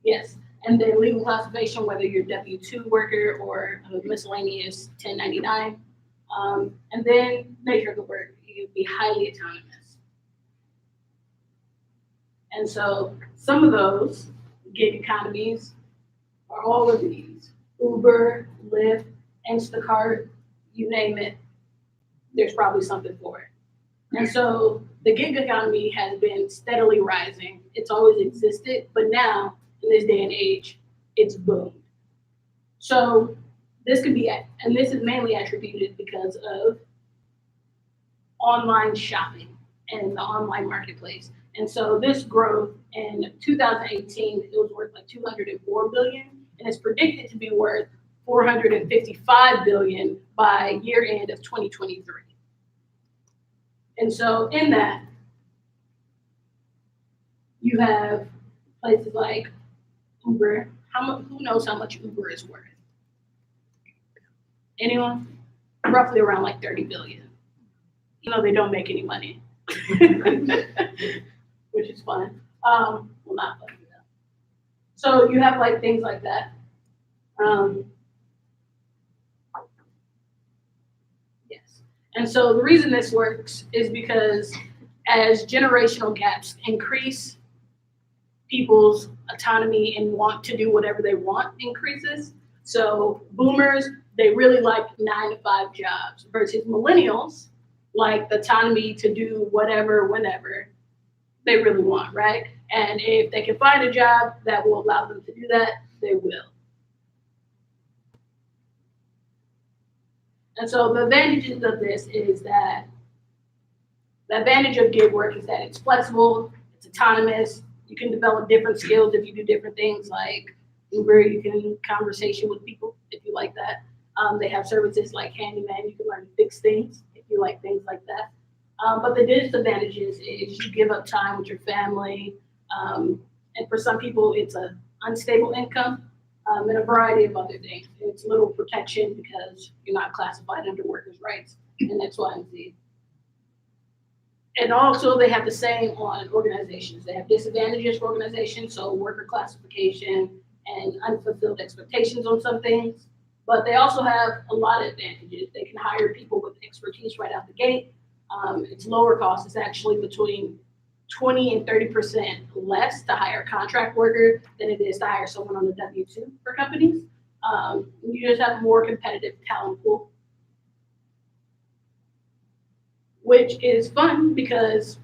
Yes, and then legal classification, whether you're a W-2 worker or a miscellaneous 1099. And then nature of the work, you can be highly autonomous. And so some of those gig economies are all of these. Uber, Lyft, Instacart, you name it, there's probably something for it. And so the gig economy has been steadily rising. It's always existed, but now, in this day and age, it's boomed. So this could be, and this is mainly attributed because of online shopping and the online marketplace. And so this growth in 2018, it was worth like 204 billion, and it's predicted to be worth 455 billion by year end of 2023. And so in that, you have places like Uber. Who knows how much Uber is worth? Anyone? Roughly around like 30 billion. You know, they don't make any money, which is fun. Well, not fun. So you have like things like that. Yes. And so the reason this works is because as generational gaps increase, people's autonomy and want to do whatever they want increases. So boomers, they really like 9-to-5 jobs versus millennials like the autonomy to do whatever, whenever they really want, right? And if they can find a job that will allow them to do that, they will. And so the advantages of this is that the advantage of gig work is that it's flexible, it's autonomous, you can develop different skills if you do different things like Uber, you can conversation with people if you like that. They have services like handyman, you can learn to fix things if you like things like that. But the disadvantages is you give up time with your family, and for some people it's an unstable income, and a variety of other things. It's little protection because you're not classified under workers' rights and X, Y, and Z. And also they have the same on organizations. They have disadvantages for organizations, so worker classification and unfulfilled expectations on some things. But they also have a lot of advantages. They can hire people with expertise right out the gate. It's lower cost. It's actually between 20 and 30% less to hire a contract worker than it is to hire someone on the W-2 for companies. You just have a more competitive talent pool, which is fun because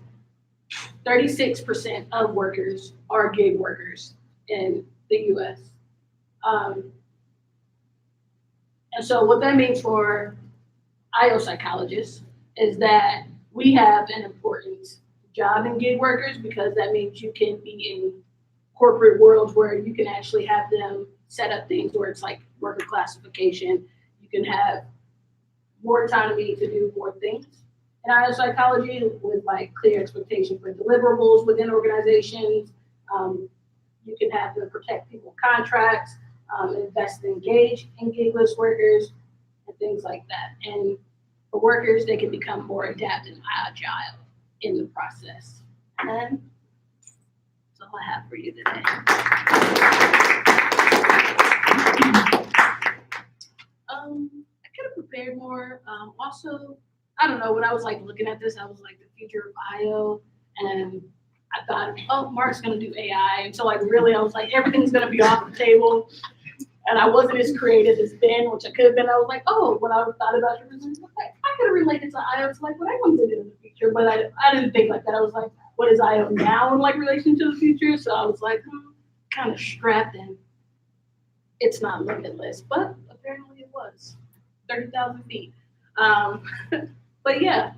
36% of workers are gig workers in the US. And so what that means for IO psychologists is that we have an important job in gig workers because that means you can be in corporate worlds where you can actually have them set up things where it's like worker classification. You can have more autonomy to do more things. In IO psychology, with like clear expectation for deliverables within organizations, you can have them protect people contracts, invest and engage in gigless workers, and things like that. And for workers, they can become more adept and agile in the process. And that's all I have for you today. I could have prepared more. Also, I don't know, when I was like looking at this, I was like the future of IO, and I thought, oh, Mark's gonna do AI. And so like really I was like, everything's gonna be off the table. And I wasn't as creative as Ben, which I could have been. I was like, oh, when I thought about it, I could have related to IO to like what I wanted to do in the future, but I didn't think like that. I was like, what is IO now in like relation to the future? So I was like, kind of strapped in. It's not limitless, but apparently it was 30,000 feet. But yeah,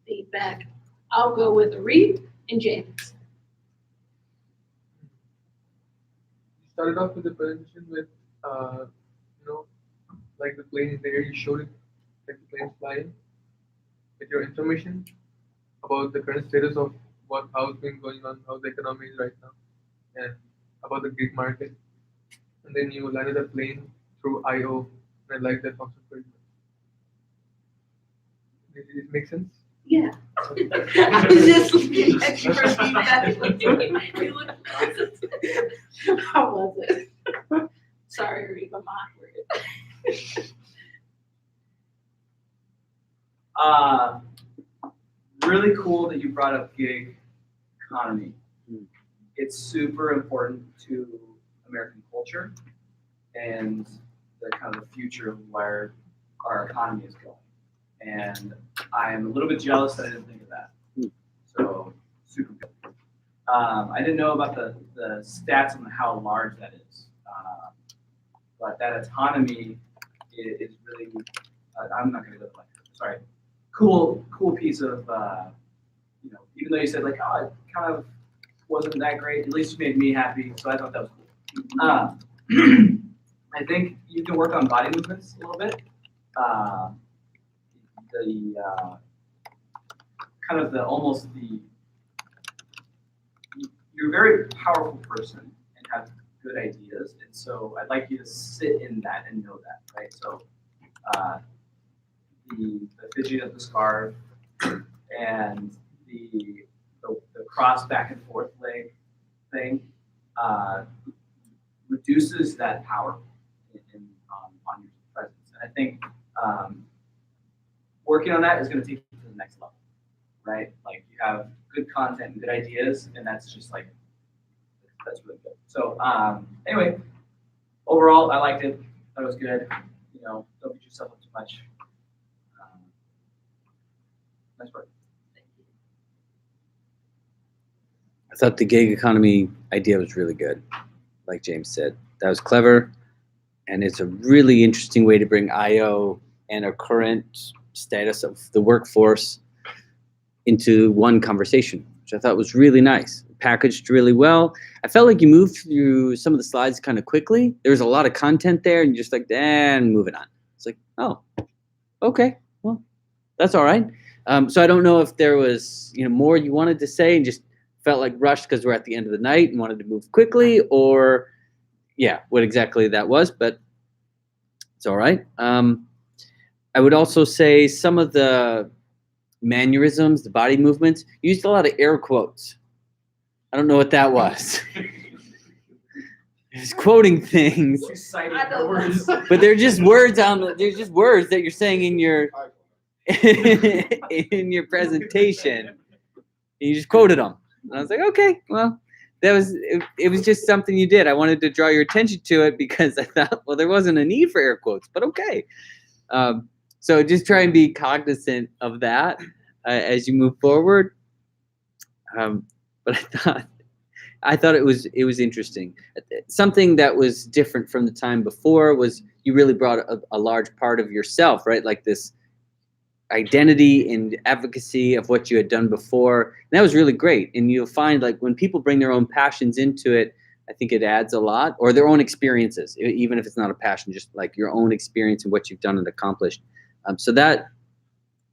feedback. I'll go with Reed and James. Started off with the presentation with, like the plane in the air, you showed it, like the plane flying. get your information about the current status of how's been going on, how the economy is right now, and about the gig market. And then you landed a plane through IO, and I like that concept very much. Did it make sense? Yeah. It's just looking at you for feedback. How was it? Sorry, Reba, I'm awkward. Really cool that you brought up gig economy. It's super important to American culture and the kind of the future of where our economy is going. And I am a little bit jealous that I didn't think of that. So super good. I didn't know about the stats on how large that is. But that autonomy is really, I'm not gonna go to lecture, sorry. Cool piece of, you know, even though you said like, oh, it kind of wasn't that great, at least you made me happy, so I thought that was cool. I think you can work on body movements a little bit. Kind of you're a very powerful person and have good ideas, and so I'd like you to sit in that and know that, right? So the fidgeting of the scarf and the cross back and forth leg thing reduces that power on your presence. And I think working on that is going to take you to the next level, right? Like you have good content and good ideas, and that's just like, that's really good. So anyway, overall, I liked it. Thought it was good. You know, don't beat yourself up too much. Nice work. I thought the gig economy idea was really good, like James said. That was clever, and it's a really interesting way to bring IO and our current status of the workforce into one conversation, which I thought was really nice. Packaged really well. I felt like you moved through some of the slides kind of quickly. There was a lot of content there, and you're just like, and moving on. It's like, oh, okay, well, that's all right. So I don't know if there was more you wanted to say and just felt like rushed because we're at the end of the night and wanted to move quickly, or what exactly that was, but it's all right. I would also say some of the mannerisms, the body movements, used a lot of air quotes. I don't know what that was. Just quoting things, but they're just words they're just words that you're saying in your in your presentation. And you just quoted them. And I was like, okay, well, it was just something you did. I wanted to draw your attention to it because I thought, well, there wasn't a need for air quotes, but okay. So just try and be cognizant of that as you move forward. But I thought it was interesting. Something that was different from the time before was you really brought a large part of yourself, right? Like this identity and advocacy of what you had done before. And that was really great. And you'll find like when people bring their own passions into it, I think it adds a lot, or their own experiences, even if it's not a passion, just like your own experience and what you've done and accomplished. So that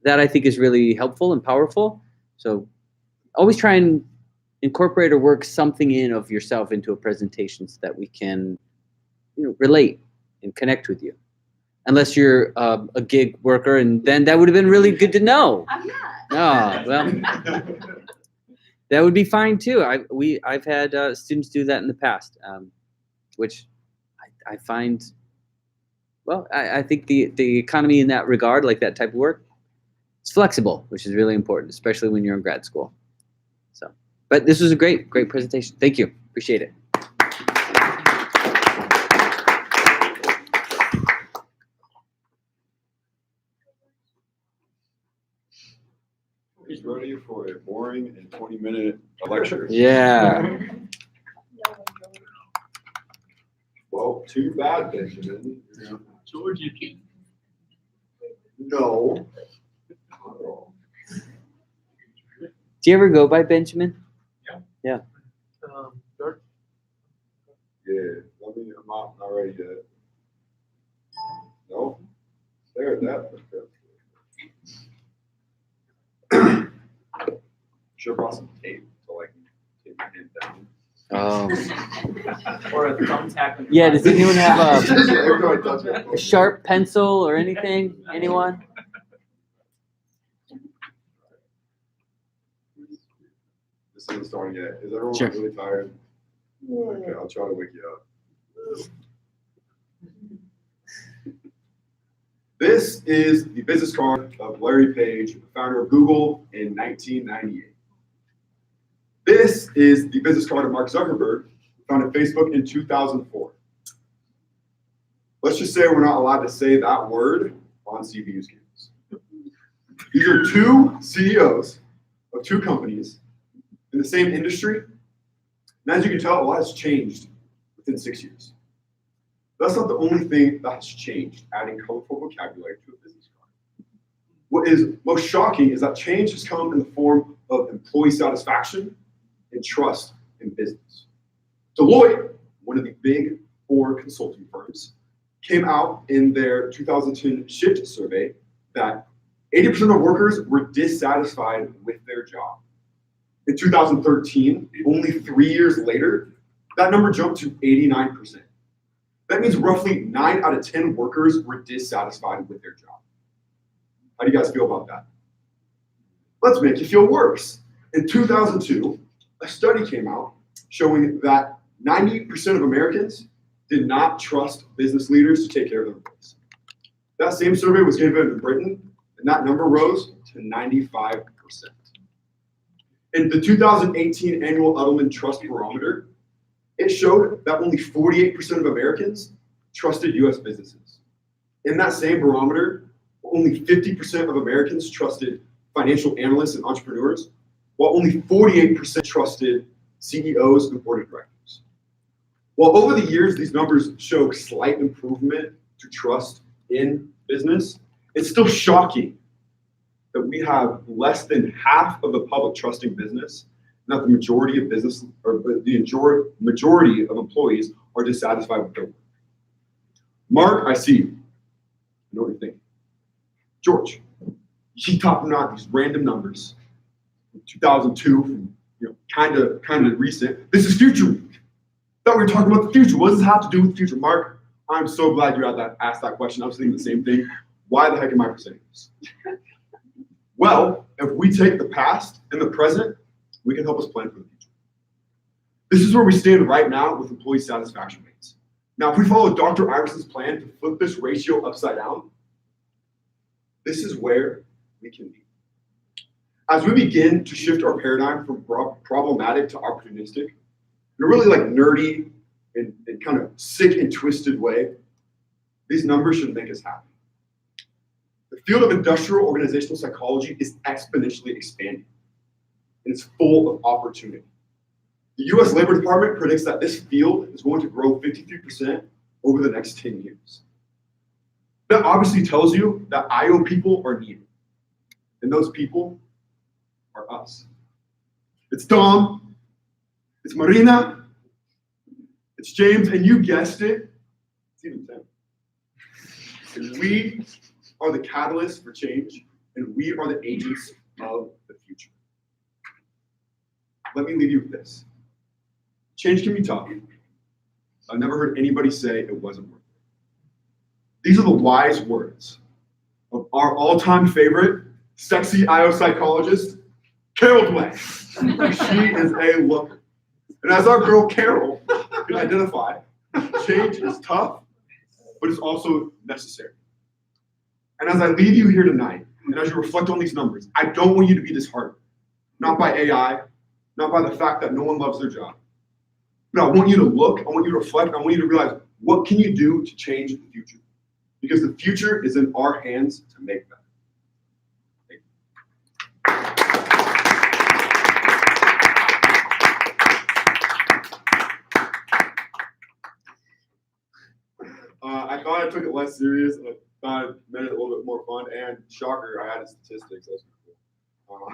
I think is really helpful and powerful. So always try and incorporate or work something in of yourself into a presentation so that we can relate and connect with you. Unless you're a gig worker, and then that would have been really good to know. I'm not. Oh, well, that would be fine too. I've had students do that in the past, which I find, well, I think the economy in that regard, like that type of work, it's flexible, which is really important, especially when you're in grad school. So, but this was a great presentation. Thank you. Appreciate it. He's ready for a boring and 20-minute lecture. Yeah. Well, too bad, Benjamin. George, you can. No. Do you ever go by Benjamin? Yeah. George? Yeah. I'm not ready yet. No. There, that. Should have brought some tape to like tape my hand down. Oh. Or a thumbtack. on your Yeah, does body. anyone have Every time I touch it, a sharp pencil or anything? Anyone? This isn't starting yet. Is everyone Sure. really tired? Okay, I'll try to wake you up. This is the business card of Larry Page, founder of Google in 1998. This is the business card of Mark Zuckerberg, who founded Facebook in 2004. Let's just say we're not allowed to say that word on CBU's campus. These are two CEOs of two companies in the same industry. And as you can tell, a lot has changed within 6 years. That's not the only thing that has changed, adding colorful vocabulary to a business card. What is most shocking is that change has come in the form of employee satisfaction and trust in business. Deloitte, one of the big four consulting firms, came out in their 2010 shift survey that 80% of workers were dissatisfied with their job. In 2013, only 3 years later, that number jumped to 89%. That means roughly 9 out of 10 workers were dissatisfied with their job. How do you guys feel about that? Let's make you feel worse. In 2002, a study came out showing that 90% of Americans did not trust business leaders to take care of their employees. That same survey was given in Britain, and that number rose to 95%. In the 2018 annual Edelman Trust Barometer, it showed that only 48% of Americans trusted US businesses. In that same barometer, only 50% of Americans trusted financial analysts and entrepreneurs, while only 48% trusted CEOs and board of directors. While over the years, these numbers show slight improvement to trust in business, it's still shocking that we have less than half of the public trusting business, and that the majority of business, or the majority of employees are dissatisfied with their work. Mark, I see you. I know what you're thinking. George, you keep talking about these random numbers. 2002, from, kind of recent. This is Future Week. Thought we were talking about the future. What does this have to do with the future? Mark, I'm so glad you asked that question. I was thinking the same thing. Why the heck am I presenting this? Well, if we take the past and the present, we can help us plan for the future. This is where we stand right now with employee satisfaction rates. Now, if we follow Dr. Iverson's plan to flip this ratio upside down, this is where we can be. As we begin to shift our paradigm from problematic to opportunistic, in a really nerdy and kind of sick and twisted way, these numbers should make us happy. The field of industrial organizational psychology is exponentially expanding, and it's full of opportunity. The US Labor Department predicts that this field is going to grow 53% over the next 10 years. That obviously tells you that IO people are needed, and those people are us. It's Dom, it's Marina, it's James, and you guessed it, it's even Tim. And we are the catalyst for change, and we are the agents of the future. Let me leave you with this. Change can be tough. I've never heard anybody say it wasn't worth it. These are the wise words of our all-time favorite, sexy IO psychologist, Carol Dweck. She is a looker. And as our girl Carol can identify, change is tough, but it's also necessary. And as I leave you here tonight, and as you reflect on these numbers, I don't want you to be disheartened. Not by AI, not by the fact that no one loves their job. But I want you to look, I want you to reflect, I want you to realize, what can you do to change the future? Because the future is in our hands to make that. I thought I took it less serious, and I thought I made it a little bit more fun. And shocker, I added statistics. That's cool.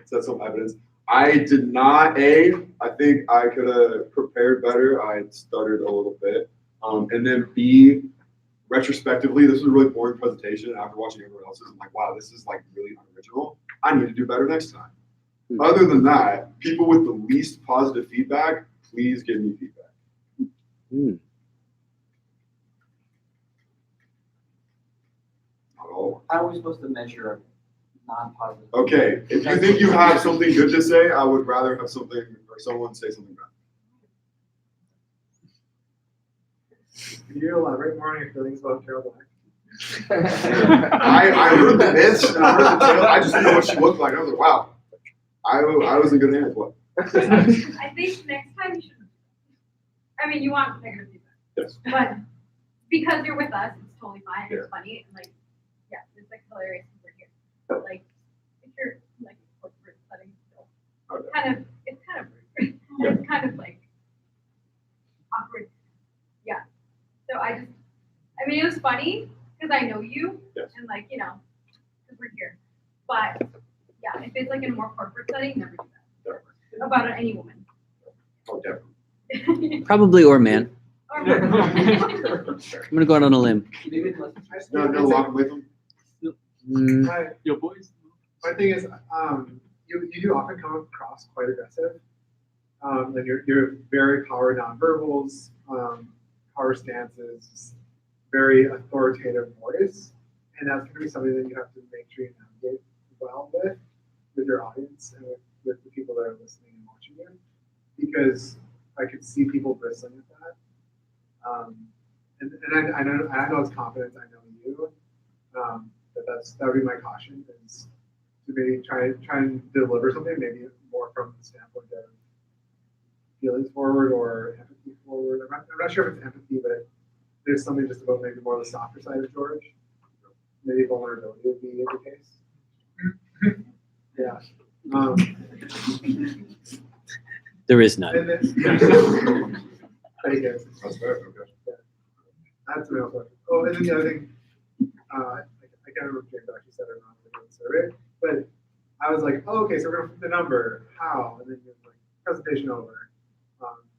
So that's some evidence. I did not. I think I could have prepared better. I stuttered a little bit. And then B, retrospectively, this was a really boring presentation. After watching everyone else's, I'm like, wow, this is really unoriginal. I need to do better next time. Other than that, people with the least positive feedback, please give me feedback. Not all. How are we supposed to measure non-positive? Okay, if you think you have something good to say, I would rather have something or someone say something bad. Can you elaborate more on your feelings about Carol Black? I heard the myths and I heard the tale. I just didn't know what she looked like. I was like, wow, I was in good hands. What? I think next time you should. I mean, you want negative feedback. Yes. But because you're with us, it's totally fine. Yeah. It's funny. And like, yeah, it's like hilarious because we're here. But like, if you're like corporate setting still, it's kind of rude. Yeah. It's kind of like awkward. Yeah. So I mean, it was funny because I know you. Yes. And like, because we're here. But yeah, if it's like in a more corporate setting, never do that. About any woman. Oh, definitely. Probably or man. Or I'm gonna go out on a limb. No, walk with them. Your voice. My thing is, you do often come across quite aggressive. And you're very power nonverbals, power stances, very authoritative voice, and that's going to be something that you have to make sure you navigate well with your audience and with the people that are listening and watching you, because I could see people bristling at that. And I know it's confidence. I know you. But that would be my caution, is to maybe try and deliver something maybe more from the standpoint of feelings forward or empathy forward. I'm not sure if it's empathy, but there's something just about maybe more the softer side of George. Maybe vulnerability would be the case. Yeah. There is none. And then, I guess. That's fair. Okay. Yeah. That's real question. Oh, and then the other thing, I can't remember if James actually said it or not in the survey, but I was like, oh, okay, so we're gonna flip the number. How? And then you're like, presentation over.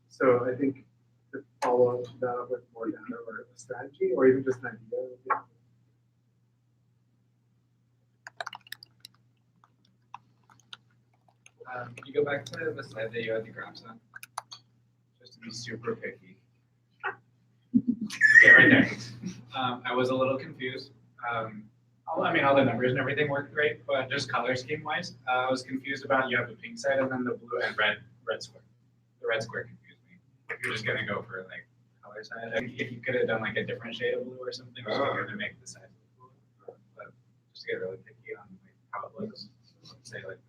So I think to follow that up with more data or a strategy or even just an idea. Can you go back to the slide that you had the graphs on? Just to be super picky. Okay, right there. I was a little confused. All the numbers and everything worked great, but just color scheme wise, I was confused about you have the pink side and then the blue and red square. The red square confused me. If you're just gonna go for like color side, if you could have done like a different shade of blue or something, just to make the side blue. But just to get really picky on like how it looks, say like.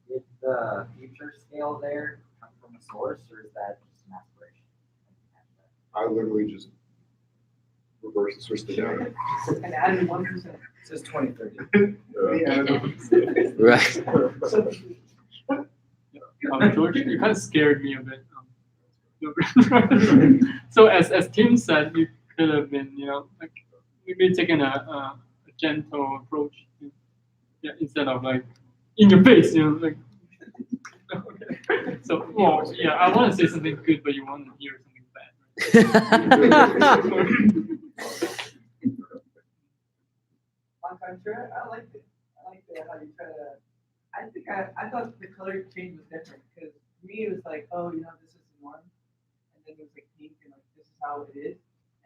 Did the future scale there come from a source, or is that just an aspiration? I literally just reverse and switch the data. And added 1%. It says 2030. Right. George, you kind of scared me a bit. So as Tim said, you could have been, like maybe taking a gentle approach, instead of like in your face, like. Okay. So yeah, I want to say something good, but you want to hear something bad. I liked it. I liked it how you try to. I thought the color change was different because to me it was like, oh, this is the norm, and then it was like pink and like this is how it is,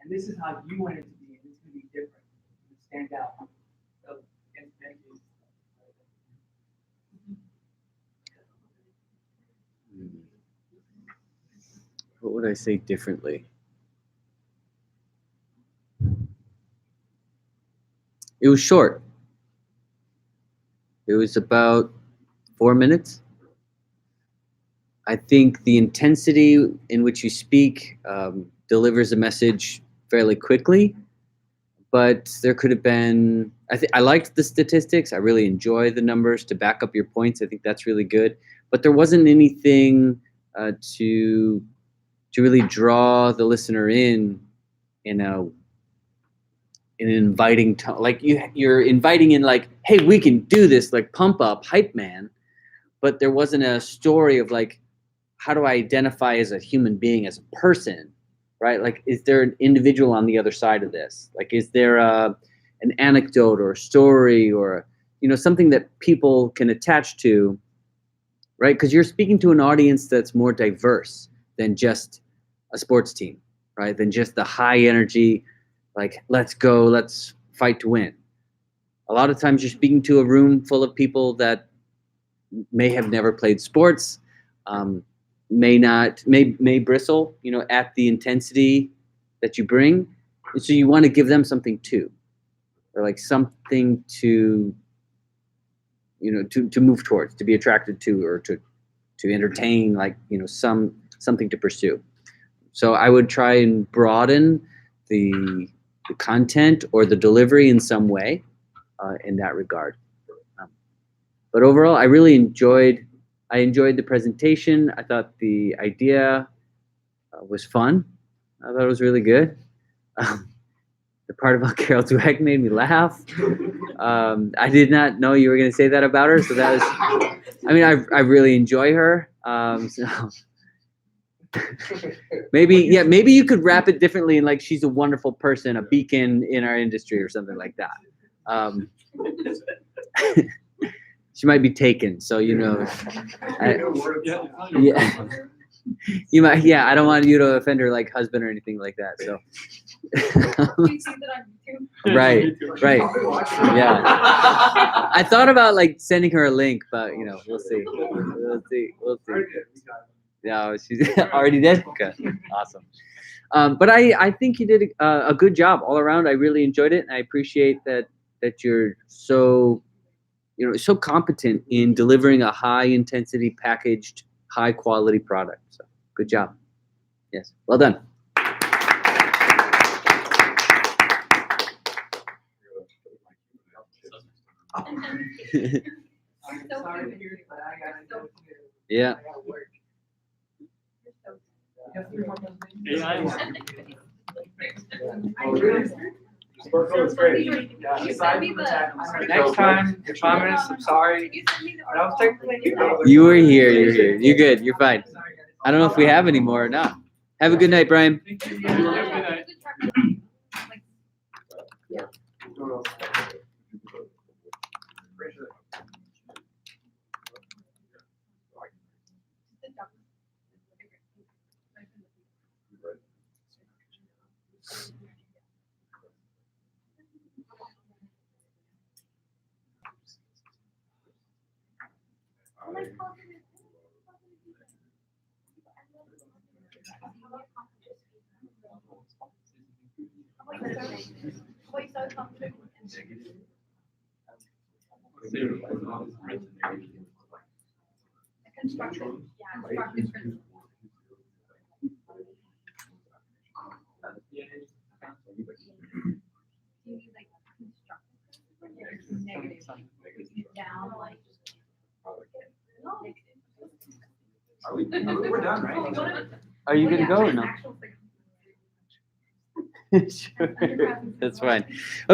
and this is how you want it to be, and it's gonna be different, to stand out. So against many cases. What would I say differently? It was short. It was about 4 minutes. I think the intensity in which you speak delivers a message fairly quickly, but there could have been, I liked the statistics. I really enjoy the numbers to back up your points. I think that's really good, but there wasn't anything to really draw the listener in an inviting tone. Like you're inviting in like, hey, we can do this, like pump up, hype man. But there wasn't a story of like, how do I identify as a human being, as a person, right? Like, is there an individual on the other side of this? Like, is there an anecdote or a story or, something that people can attach to, right? Because you're speaking to an audience that's more diverse than just a sports team, right? Than just the high energy, like, let's go, let's fight to win. A lot of times you're speaking to a room full of people that may have never played sports, may bristle, at the intensity that you bring. And so you want to give them something too, or like something to, to move towards, to be attracted to, or to entertain, like, something to pursue. So I would try and broaden the content or the delivery in some way in that regard. But overall, I really enjoyed the presentation. I thought the idea was fun. I thought it was really good. The part about Carol Dweck made me laugh. I did not know you were going to say that about her. So that was, I really enjoy her. So maybe you could wrap it differently and like she's a wonderful person, a beacon in our industry or something like that. She might be taken, so yeah. You might, yeah. I don't want you to offend her like husband or anything like that. So. Right. Yeah. I thought about like sending her a link, but we'll see. We'll see. No, she's already dead. Okay. Awesome. But I think you did a good job all around. I really enjoyed it, and I appreciate that you're so so competent in delivering a high intensity packaged, high quality product. So good job. Yes. Well done. Yeah. Next time, you're 5 minutes, I'm sorry. I don't think You were here. You're here. You're good. You're fine. I don't know if we have any more or not. Have a good night, Brian. We're done, right? Are you gonna go or no? Sure. That's fine. Okay.